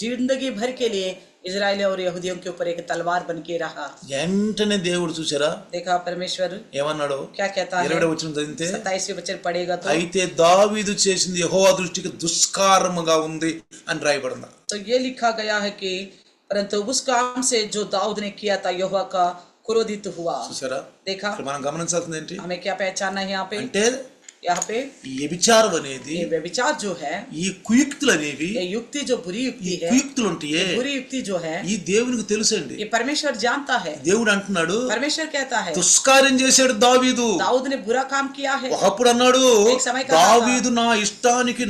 जिंदगी भर के लिए इजराइली और यहूदियों के ऊपर एक तलवार बन के रहा। వెంటనే దేవుడు చూసారా देखा परमेश्वर ఏమన్నాడు? क्या कहता है? 20వ వచనం చదివితే 27वें वचन पढ़ेगा तो అయితే దావీదు చేసింది యెహోవా దృష్టికి దుష్కారముగా ఉంది అని రాయబడింది. तो ये लिखा गया है कि परंतु उस काम से जो दाऊद ने किया था यहोवा का क्रोधित हुआ। చూసారా? देखा? ఇక్కడ మనం గమనించాల్సింది ఏంటి हमें क्या पहचानना है అంటే यहाँ पे ఈ వ్యభిచారం అనేది, ये व्यभिचार जो है, ఈ కుయుక్తులు అనేవి, ये युक्ति जो बुरी युक्ति है, కుయుక్తులు ఉంటాయే, बुरी युक्ति जो है, ఈ దేవునికి తెలుసండి. ये परमेश्वर जानता है। దేవుడు అంటున్నాడు, परमेश्वर कहता है దుష్కార్యం చేశాడు దావీదు. दाऊद ने बुरा काम किया है। ఒకప్పుడు అన్నాడు, एक समय का దావీదు నా ఇష్టానికి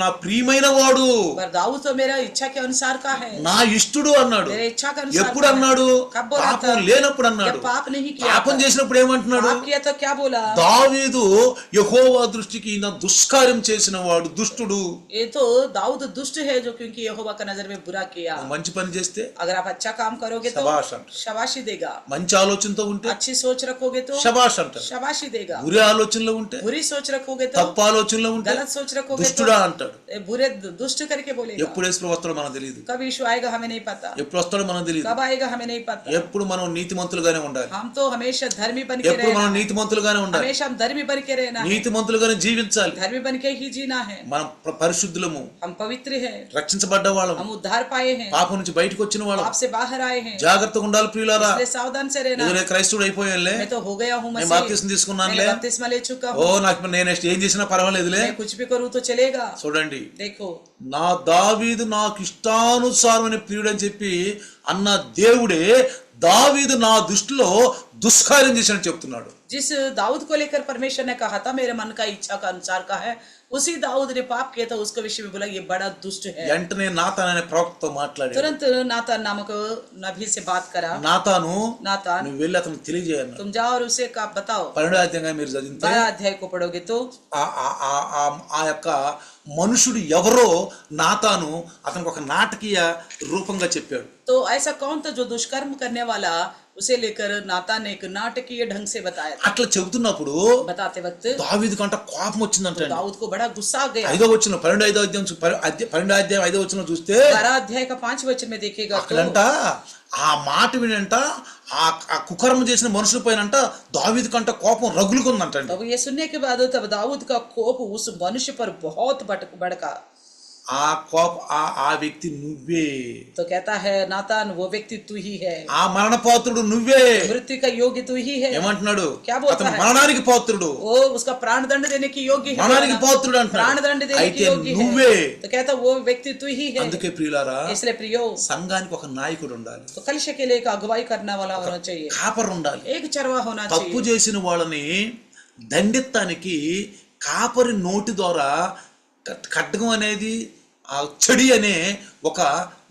నా ప్రియమైన వాడు, पर दाऊद तो मेरा इच्छा के अनुसार का है, నా ఇష్టుడు అన్నాడు. मेरे इच्छा के अनुसार ఎప్పుడు का है। అన్నాడు? कब बोला था? పాపం లేనప్పుడు అన్నాడు. जब पाप नहीं किया పాపం था। చేసినప్పుడు ఏమంటున్నాడు? पाप किया तो क्या बोला? దావీదు యెహోవా దృష్టికి ఈయన దుష్కార్యం చేసిన వాడు, దుష్టుడు. ये तो दाऊद दुष्ट है जो क्योंकि यहोवा का नजर में बुरा किया। మంచి పని చేస్తే अगर आप अच्छा काम करोगे तो శబాష్ అంట. शाबाशी देगा। మంచి ఆలోచనతో ఉంటే अच्छी सोच रखोगे तो శబాష్ అంటారు. शाबाशी देगा। గురి ఆలోచనలో ఉంటే, बुरी सोच रखोगे तो, తప్పు ఆలోచనలో ఉంటే गलत सोच रखोगे तो దుష్టుడా అంటాడు. बुरे दुष्ट करके बोलेगा। ఎప్పుడు యేసు వస్తాడో మనకు తెలియదు, कब यीशु आएगा हमें नहीं पता, ఎప్పుడు వస్తాడో మనకు తెలియదు. कब आएगा हमें नहीं पता। ఎప్పుడు మనం నీతిమంతులుగానే ఉండాలి, हम तो हमेशा धर्मी बन के ఎప్పుడు మనం रहना, నీతిమంతులుగానే ఉండాలి, हमेशा हम धर्मी बन के रहना है, నీతిమంతులుగానే జీవించాలి. धर्मी बन के ही जीना है। మనం పరిశుద్ధులము, हम पवित्र हैं, రక్షించబడ్డ వాళ్ళము, हम उद्धार पाए हैं, పాపం నుంచి బయటకు వచ్చిన వాళ్ళం. आपसे बाहर आए हैं, జాగ్రత్తగా ఉండాలి ప్రియులారా. इसलिए सावधान से रहना। ఎదురే క్రైస్తవుడు అయిపోయానులే, मैं तो हो गया हूँ నేను मसीह, బాప్తిసం తీసుకున్నానులే, मैंने बपतिस्मा ले चुका ఓ हूँ, నాకు నేను నెక్స్ట్ ఏం చేసినా పర్వాలేదులే. मैं कुछ भी करूँ तो चलेगा। చూడండి, देखो నా దావీదు నాకు ఇష్టానుసారమైన ప్రియుడు అని చెప్పి అన్న దేవుడే దావీదు నా దృష్టిలో దుష్కార్యం చేసినట్టు చెప్తున్నాడు. जिस दाऊद को लेकर परमेश्वर ने कहा था मेरे मन का इच्छा का अनुसार का है, उसी दाऊद ने पाप किया था, उसके विषय में बोला ये बड़ा दुष्ट है। వెంటనే నాతాన్ అనే ప్రవక్తతో మాట్లాడాడు. तुरंत नातान नामक नबी से बात करा। నాతాను, नातान నువ్వు వెళ్ళి అతనికి తెలియజేయన్నాడు. तुम जाओ और उसे का बताओ। 12వ అధ్యాయంగా మీరు చదివితే 12 अध्याय को पढ़ोगे तो ఆ యొక్క మనుషుడు ఎవరో నాతాను అతనికి ఒక నాటకీయ రూపంగా చెప్పాడు. तो ऐसा कौन था जो दुष्कर्म करने वाला, उसे लेकर नातान ने एक नाटकीय ढंग से बताया था। అట్లా చెబుతున్నప్పుడు बताते वक्त దావీదు కంట కోపం వచ్చిందంటే, दाऊद को बड़ा गुस्सा आ गया। 5వ వచనం 12వ అధ్యాయం 5వ వచనం చూస్తే 12 अध्याय का 5 वचन में देखेगा तो అక్కడంట ఆ మాట వినంట ఆ కుకర్మ చేసిన మనుషుల పైనంట దావీదు కంట కోపం రగులుకుందంట. तब ये सुनने के बाद तब दाऊद का कोप उस मनुष्य पर बहुत भड़का। ఆ కోప ఆ వ్యక్తి నువ్వే, तो कहता है नातान वो व्यक्ति तू ही है, ఆ మరణ పాత్రుడు నువ్వే. मृत्यु का योग्य तू ही है। ఏమంటున్నాడు? क्या बोलता అతను है? మరణానికి పాత్రుడు, वो उसका प्राण दंड देने की योग्य है, మరణానికి పాత్రుడు అంటున్నాడు. प्राण दंड देने అయితే की योग्य నువ్వే. है। तो कहता वो व्यक्ति तू ही है। అందుకే ప్రియులారా, इसलिए प्रियो, సంఘానికి ఒక నాయకుడు ఉండాలి, तो कलिशा के लिए एक अगुवाई करने वाला होना चाहिए, కాపరు ఉండాలి. एक चरवा होना తప్పు चाहिए। చేసిన వాళ్ళని దండెత్తానికి కాపరి నోటి ద్వారా ఖడ్గం అనేది ఆ చెడి అనే ఒక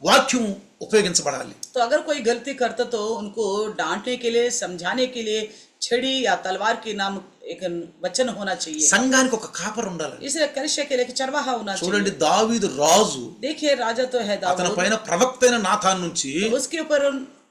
వాక్యం ఉపయోగించబడాలి. तो अगर कोई गलती करता तो उनको डांटने के लिए, समझाने के लिए छड़ी या तलवार के नाम एक वचन होना चाहिए। సంఘానికి ఒక కాపరి ఉండాలి. इसलिए कलिशा के लिए एक चरवाहा होना చూడండి, चाहिए। దావీదు రాజు, देखिए राजा तो है అతని दाऊद, పైన ప్రవక్త అయిన నాతాన్ నుంచి तो उसके ऊपर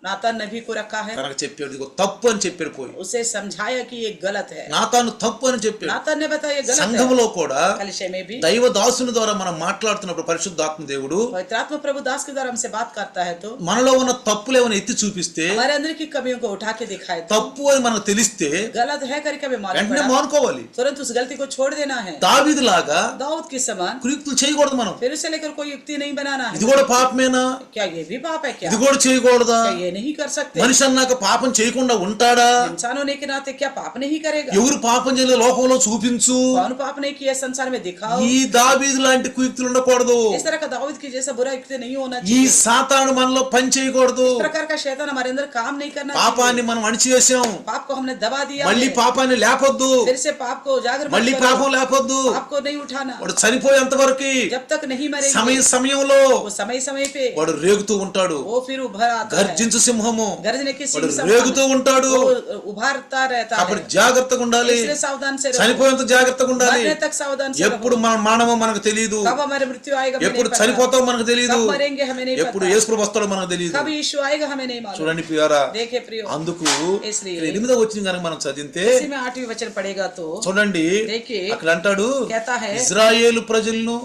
नातान नबी को रखा है, తనకు చెప్పాడు, ఇదిగో తప్పు అని చెప్పాడు. పోయి उसे समझाया कि ये गलत है। నాతాను తప్పు అని చెప్పాడు. नातान ने बताया ये गलत है। సంఘములో కూడా कलिशा में भी దైవ దాసుని ద్వారా మనం మాట్లాడుతున్నప్పుడు పరిశుద్ధాత్మ దేవుడు पवित्रात्मा प्रभु दास के द्वारा हमसे बात करता है, तो మనలో ఉన్న తప్పులు ఏమైనా ఎత్తి చూపిస్తే, हमारे अंदर की कमियों को उठा के दिखाए, तो తప్పు అని మనకు తెలిస్తే गलत है करके हमें मालूम వెంటనే पड़ा, మానుకోవాలి. तुरंत उस गलती को छोड़ देना है। దావీదు లాగా दाऊद के समान కుయుక్తులు చేయకూడదు. మనం फिर उसे लेकर कोई युक्ति नहीं बनाना है। ఇది కూడా పాపమేనా, क्या ये भी पाप है? क्या ఇది కూడా చేయకూడదా? क्या ये नहीं कर सकते? మనిషి అన్నాక పాపం చేయకుండా ఉంటాడా? इंसान होने के नाते क्या पाप नहीं करेगा? ఎవరు పాపం చేయలే లోకంలో చూపించు. कौन पाप नहीं किया संसार में दिखाओ। ఈ దావీదు లాంటి కుయుక్తులు ఉండకూడదు. इस तरह का दाऊद की जैसा बुरा युक्ति नहीं होना ఈ चाहिए। సాతాను మనలో పని చేయకూడదు. इस प्रकार का शैतान हमारे अंदर काम नहीं करना పాపాన్ని चाहिए। మనం అణిచివేసాం, पाप को हमने दबा दिया మళ్ళీ है। పాపాన్ని లేపొద్దు, फिर से पाप को उजागर मत మళ్ళీ करो। పాపం లేపొద్దు. पाप को नहीं उठाना। వాడు చనిపోయేంత వరకు जब तक नहीं मरेंगे, సమయంలో वो समय समय पे వాడు రేగుతూ ఉంటాడు. वो फिर उभर आता है। గర్జించు సింహము गर्जने की వాడు सिंह రేగుతూ ఉంటాడు. वो उभारता रहता కాబట్టి है। జాగ్రత్తగా ఉండాలి, इसलिए सावधान से रहो। చనిపోయేంత జాగ్రత్తగా ఉండాలి. मरने तक सावधान से ఎప్పుడు रहो। మన మానవో మనకు తెలియదు, कब हमारे मृत्यु आएगा हमें ఎప్పుడు नहीं पता। చనిపోతామో మనకు తెలియదు, कब मरेंगे हमें नहीं ఎప్పుడు पता। యేసు వస్తాడో మనకు తెలియదు. कब यीशु आएगा हमें नहीं मालूम। చూడండి ప్రియారా, देखे प्रियो, అందుకు इसलिए 8వ వచనం కనుక మనం చదివితే इसी में 8वीं वचन पड़ेगा तो చూడండి, देखिए అక్కడ అంటాడు, कहता है, ఇజ్రాయేలు ప్రజలను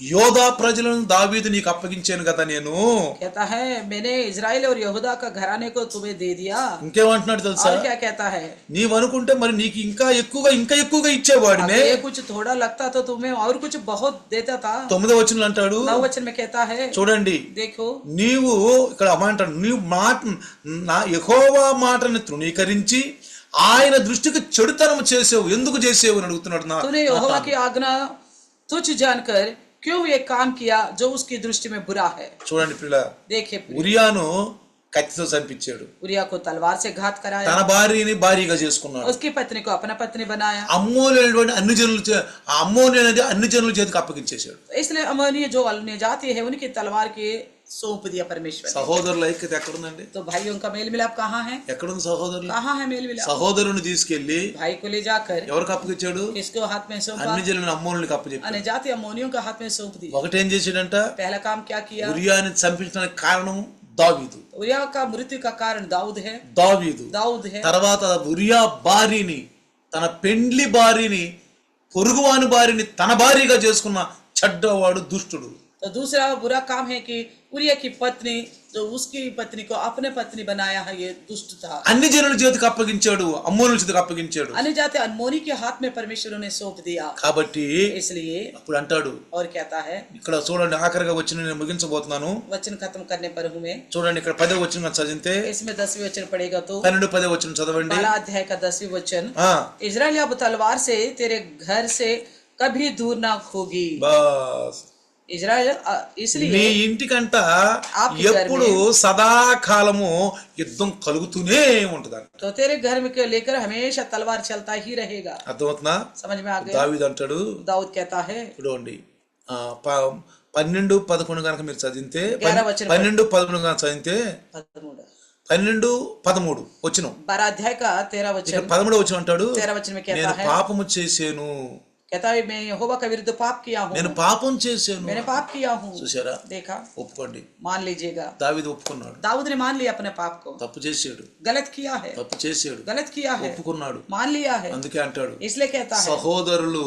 యోధా ప్రజలను దావీదు నీకు అప్పగించాను కదా నేను. कहता है मैंने इजराइल और यहूदा का घराने को तुम्हें दे दिया। ఇంకేమంటున్నాడు తెలుసా? और क्या कहता है, నీవు అనుకుంటే మరి నీకు ఇంకా ఎక్కువగా ఇచ్చేవాడినే. अगर ये कुछ थोड़ा लगता तो तुम्हें और कुछ बहुत देता था। 9వ వచనంలో అంటాడు, 9 वचन में कहता है, చూడండి, देखो నీవు ఇక్కడ అంటాడు, నీవు మాట నా యెహోవా మాటని తృణీకరించి ఆయన దృష్టికి చెడుతనం చేసావు, ఎందుకు చేసావు అని అడుగుతున్నాడు. तूने यहोवा की आज्ञा तुच्छ जानकर क्यों ये काम किया जो उसकी दृष्टि में बुरा है। చూడండి పిల్ల, देखे ఉరియాను కత్తితో చంపించాడు, उरिया को तलवार से घात कराया, తన భార్యని భారీగా చేసుకున్నాడు. उसकी पत्नी को अपना पत्नी बनाया। అమ్మోనేటువంటి అమ్మోని అనేది అన్ని జనుల చేతికి అప్పగించేశాడు. इसलिए अमोनी जो अन्य जाति है उनकी तलवार के सौंप दिया परमेश्वर ने। సహోదరుల ఐక్యత ఎక్కడుందండి? तो भाइयों का मेल मिलाप कहाँ है? ఎక్కడుంది సహోదరులు? कहाँ है मेल मिलाप? సహోదరుని తీసుకెళ్లి भाई को ले जाकर ఎవరికి అప్పగించాడు? किसको हाथ में सौंपा? అన్ని జనులను అమ్మోనులకి అప్పచెప్పాడు. अन्य जाति अमोनियों का हाथ में सौंप दी। ఒకటేం చేశాడంట, पहला काम क्या किया? ఉరియాని చంపించడానికి కారణం దావీదు. उरिया का मृत्यु का कारण दाऊद है। దావీదు है। తర్వాత ఉరియా భార్యని, తన పెండ్లి భార్యని, పొరుగువాని భార్యని తన భార్యగా చేసుకున్న చెడ్డవాడు, దుష్టుడు. तो दूसरा बुरा काम है कि उरिया की पत्नी जो उसकी पत्नी को अपने पत्नी बनाया है, ये दुष्ट था। అన్ని జనుల చేతికి అప్పగించాడు, అమ్మోనుల చేతికి అప్పగించాడు. अन्य जाति अनमोनी के हाथ में परमेश्वर ने सौंप दिया। కాబట్టి इसलिए అప్పుడు అంటాడు, और कहता है, ఇక్కడ చూడండి, ఆఖరిగా వచ్చిన నేను ముగించబోతున్నాను. वचन खत्म करने पर हूँ मैं। చూడండి, ఇక్కడ 10వ వచనం చదివితే, इसमें 10वीं वचन पड़ेगा तो 12, 10వ వచనం చదవండి. 12 अध्याय का 10वीं वचन, ఆ, इजराइल अब तलवार से तेरे घर से कभी दूर ना होगी। బస్ इजराइल నీ इसलिए ఇంటికంట ఆప్కి ఎప్పుడు సదాకాలము యుద్ధం కలుగుతూనే ఉంటది. तो तेरे घर में के लेकर हमेशा तलवार चलता ही रहेगा। అర్థమవుతుందా? समझ में आ गया? దావీదు అంటాడు, दाऊद कहता है, చూడండి, 12, 11 కనుక మీరు చదివితే, 11 వచనం 12, 11 కనుక చదివితే, 12 13 వచనం, 12 अध्याय का 13 ఇక్కడ वचन, 13వ వచనం అంటాడు, 13 वचन में कहता నేను है, పాపము చేశాను, कहता है मैं यहोवा का विरुद्ध पाप किया हूँ। నేను పాపం చేశాను. मैंने पाप किया हूँ। చూసారా? देखा? ఒప్పుకోండి, मान लीजिएगा, దావీదు ఒప్పుకున్నాడు, दाऊद ने मान लिया अपने पाप को। తప్పు చేశాడు, गलत किया है, తప్పు చేశాడు, गलत किया है, ఒప్పుకున్నాడు. मान लिया है। అందుకే అంటాడు, इसलिए कहता है, సహోదరులు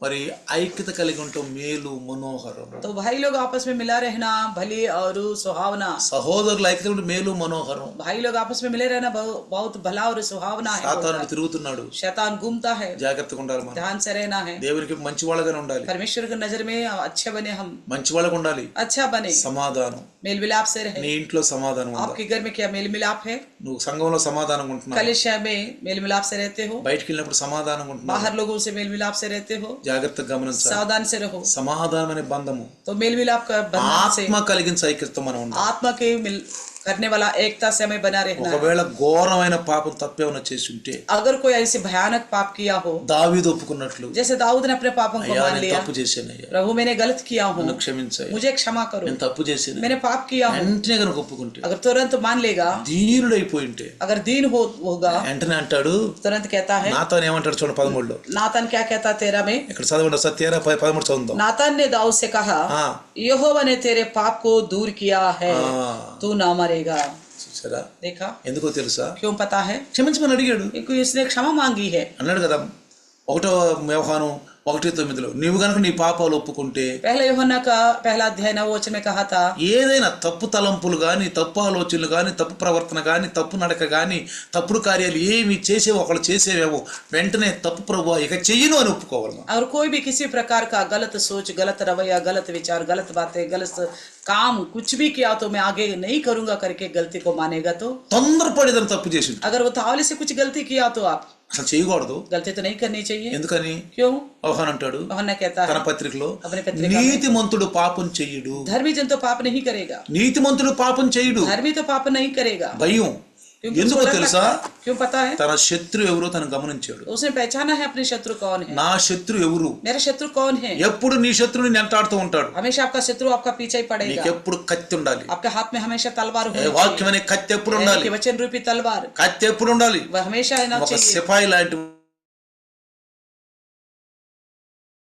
మరి ఐక్యత కలిగి ఉంటాం మేలు మనోహరం. तो भाई लोग आपस में मिला रहना भली और सुहावना, సహోదరులు ఐక్యత ఉంటే మేలు మనోహరం. भाई लोग आपस में मिले रहना बहुत भला और सुहावना है। సాతానుడు తిరుగుతున్నాడు, शैतान घूमता है, జాగ్రత్తగా ఉండాలి. మనం ध्यान से रहना है। దేవునికి మంచి వాళ్ళగానే ఉండాలి, परमेश्वर की नजर में अच्छे बने, हम మంచి వాళ్ళగా ఉండాలి. अच्छा बने, సమాధానం, मेल मिलाप से रहे। నీ ఇంట్లో సమాధానం ఉందా? आपके घर में क्या मेल मिलाप है? నువ్వు సంఘంలో సమాధానం ఉంటున్నావు, कलिसिया में मेल मिलाप से रहते हो? బయటికి వెళ్ళినప్పుడు సమాధానం ఉంటున్నావు? बाहर लोगों से मेल मिलाप से रहते हो? జాగ్రత్తగా గమనించాలి. सावधान से रहो। సమాధానం అనే బంధము तो मेल मिलाप का बंधन से ఆత్మ కలిగించే ఐక్యతతో మనం ఉండాలి. आत्मा के मिल करने वाला एकता से हमें बना रहना है। ఒకవేళ ఘోరమైన పాపం తప్పేమైనా చేసి ఉంటే अगर कोई ऐसे भयानक पाप किया हो, దావీదు ఒప్పుకున్నట్లు, जैसे दाऊद ने अपने पापों को అయ్యా मान నేను लिया, తప్పు చేశానయ్యా, प्रभु मैंने गलत किया हूँ, నన్ను క్షమించయ్యా, मुझे क्षमा करो, నేను తప్పు చేశాను, मैंने पाप किया हूँ, వెంటనే కనుక ఒప్పుకుంటే, अगर तुरंत मान लेगा, దీనుడైపోయి ఉంటే अगर दीन होगा, వెంటనే అంటాడు, तुरंत कहता है। నాతో ఏమంటాడు చూడండి 13లో, नातान क्या कहता 13 में? ఇక్కడ చదవండి ఒకసారి 13 చదువుదాం. नातान ने दाऊद से कहा, हाँ। यहोवा ने तेरे पाप को दूर किया है, हाँ। तू ना मरेगा। చూసారా? देखा? ఎందుకో తెలుసా? क्यों पता है? క్షమించమని అడిగాడు. क्योंकि इसने क्षमा मांगी है। అన్నాడు కదా 1వ యోహాను 1:9 నీవు గనుక నీ పాపాలు ఒప్పుకుంటే, पहले यूहन्ना का पहला अध्याय 9 वचन में कहा था, ఏదైనా తప్పు తలంపులు గాని, తప్పు ఆలోచనలు గాని, తప్పు ప్రవర్తన గాని, తప్పు నడక గాని, తప్పుడు కార్యాలు ఏమి చేసేవో ఒకళ్ళు చేసేవేమో వెంటనే తప్పు ప్రభువా ఇక చెయ్యను అని ఒప్పుకోవాలి. और कोई भी किसी प्रकार का गलत सोच, गलत रवैया, गलत विचार, गलत बातें, गलत काम कुछ भी किया तो मैं आगे नहीं करूंगा करके गलती को मानेगा। तो తొందరపడేదని తప్పు చేసి अगर वो तावले से कुछ गलती किया तो आप అసలు చేయకూడదు. गलती तो नहीं करनी चाहिए। ఎందుకని? क्यों? యోహాను అంటాడు यूहन्ना कहता తన है పత్రికలో, अपने पत्रिका में, నీతిమంతుడు పాపం చెయ్యడు. धर्मी जन तो पाप नहीं करेगा, నీతిమంతుడు పాపం చెయ్యడు. धर्मी तो पाप नहीं करेगा। భయం क्योंकि ఎందుకో उसको डर తెలుసా? लगता है। क्यों पता है? తన శత్రువు ఎవరో తను గమనించాడు. उसने पहचाना है अपने शत्रु कौन है। నా శత్రు ఎవరు? मेरा शत्रु कौन है? ఎప్పుడు నీ శత్రువుని వెంటాడుతూ ఉంటాడు. हमेशा आपका शत्रु आपका पीछे ही पड़ेगा। నీకు ఎప్పుడు కత్తి ఉండాలి. आपके हाथ में हमेशा तलवार होनी चाहिए। వాక్యం అనే కత్తి ఎప్పుడు ఉండాలి. कि वचन रूपी तलवार కత్తి ఎప్పుడు ఉండాలి. वह हमेशा रहना ఒక चाहिए। సిపాయి లాంటి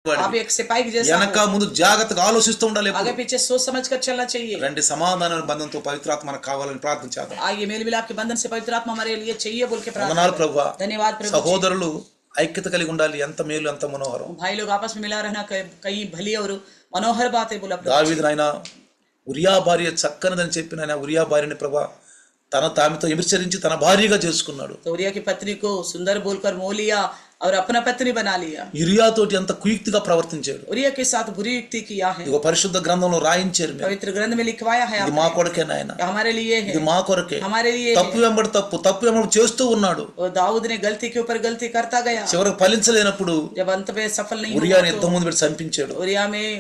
आप एक सिपाही के जैसा వెనక ముందు జాగ్రత్తగా ఆలోచిస్తూ ఉండాలి. हो। आगे पीछे सोच समझ कर चलना चाहिए। రండి సమాధాన బంధంతో పవిత్రాత్మ మనకు కావాలని ప్రార్థన చేద్దాం. आइए मेल मिलाप के बंधन से पवित्र आत्मा हमारे लिए चाहिए बोल के प्रार्थना వందనాలు करें। ప్రభువా. धन्यवाद प्रभु जी। సహోదరులు ఐక్యత కలిగి ఉండాలి. ఎంత మేలు ఎంత మనోహరం. भाई लोग आपस में मिला रहना कई भली और मनोहर बात है बोला प्रभु। దావీదు నాయన ఉరియా భార్య చక్కనిదని చెప్పిన ఆయన ఉరియా భార్యని ప్రభా తామితో వ్యభిచరించి తన భార్యగా చేసుకున్నాడు. तो उरिया की पत्नी को सुंदर बोलकर मोह लिया और अपना पत्नी बना लिया। యూరియా తోటి ఎంత కుయుక్తిగా ప్రవర్తించాడు. उरिया के साथ बुरी युक्ति किया है। ఇదిగో పరిశుద్ధ గ్రంథంలో రాయించారు. మీరు पवित्र ग्रंथ में लिखवाया है ఇది మా కొరకే నాయన, हमारे लिए है, ఇది మా కొరకే. हमारे लिए తప్పు వెంబడి తప్పు, తప్పు వెంబడి చేస్తూ ఉన్నాడు. और दाऊद ने गलती के ऊपर गलती करता गया। చివరికి ఫలించలేనప్పుడు जब अंत में सफल नहीं ఉరియాని हुआ యుద్ధం तो ముందు పెట్టి చంపించాడు.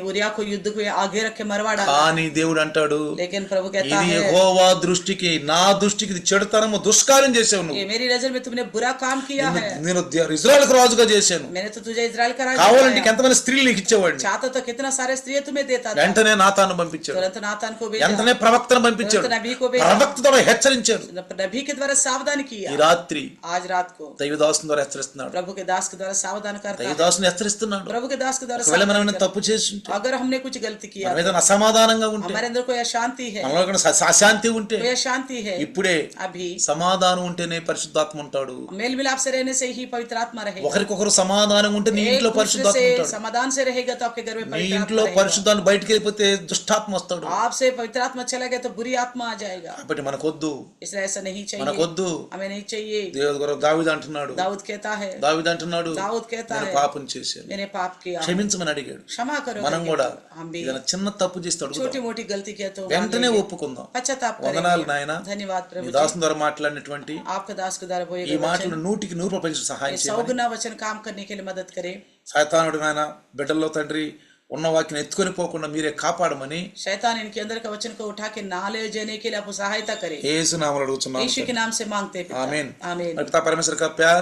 उरिया को युद्ध को आगे रख के मरवा डाला। కానీ దేవుడు అంటాడు, लेकिन प्रभु कहता ఇది है యెహోవా దృష్టికి నా దృష్టికి ఇది చెడుతనము దుష్కార్యం చేసావు నువ్వు. ये मेरी नजर में तुमने बुरा काम किया है। నేను ఇజ్రాయెల్‌కు రాజుగా చేశాను. मैंने तो तुझे इजराइल का राजा కావాలంటే बनाया। ఎంతమంది స్త్రీలు నీకు ఇచ్చేవాడిని. चाहता तो कितना सारे स्त्री तुम्हें देता था। వెంటనే నాతాను పంపించాడు. तुरंत नातान को भेजा, వెంటనే ప్రవక్తను పంపించాడు. तुरंत नबी को भेजा, ప్రవక్త ద్వారా హెచ్చరించాడు. नबी के द्वारा सावधान किया। ఈ రాత్రి आज रात को దైవదాసుని ద్వారా హెచ్చరిస్తున్నాడు. प्रभु के दास के द्वारा सावधान करता है। దైవదాసుని హెచ్చరిస్తున్నాడు. प्रभु के दास के द्वारा ఒకవేళ మనం सावधान ఏమైనా తప్పు చేసి ఉంటే, करता है। अगर हमने कुछ गलती किया, మనం ఏదైనా అసమాధానంగా ఉంటే, हमारे अंदर कोई अशांति है, మనలో ఏమైనా అశాంతి ఉంటే, कोई अशांति है, ఇప్పుడే अभी సమాధానం ఉంటేనే పరిశుద్ధాత్మ ఉంటాడు. मेल मिलाप से रहने से ही पवित्र आत्मा रहेगा। ఒకరికొకరు సమాధానం ఉంటే నీ एक ఇంట్లో दूसरे పరిశుద్ధాత్మ से ఉంటాడు. समाधान से रहेगा तो आपके घर में నీ पवित्र ఇంట్లో आत्मा रहेगा। పరిశుద్ధాన్ని బయటికి వెళ్ళిపోతే దుష్టాత్మ వస్తాడు. आपसे पवित्र आत्मा चला गया तो बुरी आत्मा आ जाएगा। కాబట్టి మనకొద్దు, इसलिए ऐसा नहीं चाहिए, మనకొద్దు. हमें नहीं चाहिए। దేవుడు దావీదు అంటున్నాడు, दाऊद कहता है, దావీదు అంటున్నాడు दाऊद कहता నేను है, పాపం చేశాను, मैंने पाप किया, క్షమించమని అడిగాడు. क्षमा करो। మనం కూడా हम भी ఏదైనా చిన్న తప్పు చేస్తే అడుగుదాం. छोटी मोटी गलती किया तो వెంటనే ఒప్పుకుందాం. पश्चाताप వందనాలు करेंगे। నాయన. धन्यवाद నీ प्रभु जी। దాసుని ద్వారా మాట్లాడినటువంటి आपका दास के द्वारा बोए ఈ गए మాటలు वचन 100% సహాయం చేయమని. 100 गुना वचन काम करने के लिए मदद करे। సైతానుడు నాయన బిడ్డల్లో తండ్రి ఉన్న వాక్యం ఎత్తుకొని పోకుండా మీరే కాపాడమని शैतान इनके अंदर का वचन को उठा के ना ले जाने के लिए आप सहायता करें। యేసు నామములో అడుగుతున్నాను. यीशु के नाम से मांगते हैं पिता। आमीन। आमीन। और पिता परमेश्वर का प्यार,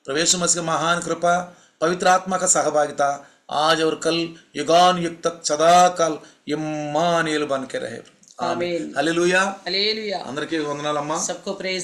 प्रभु यीशु मसीह का महान कृपा, पवित्र आत्मा का सहभागिता आज और कल युगान युग तक सदा काल इम्मानुएल बन के रहे. आमीन। हालेलुया। हालेलुया। అందరికీ వందనాలమ్మా. सबको प्रेज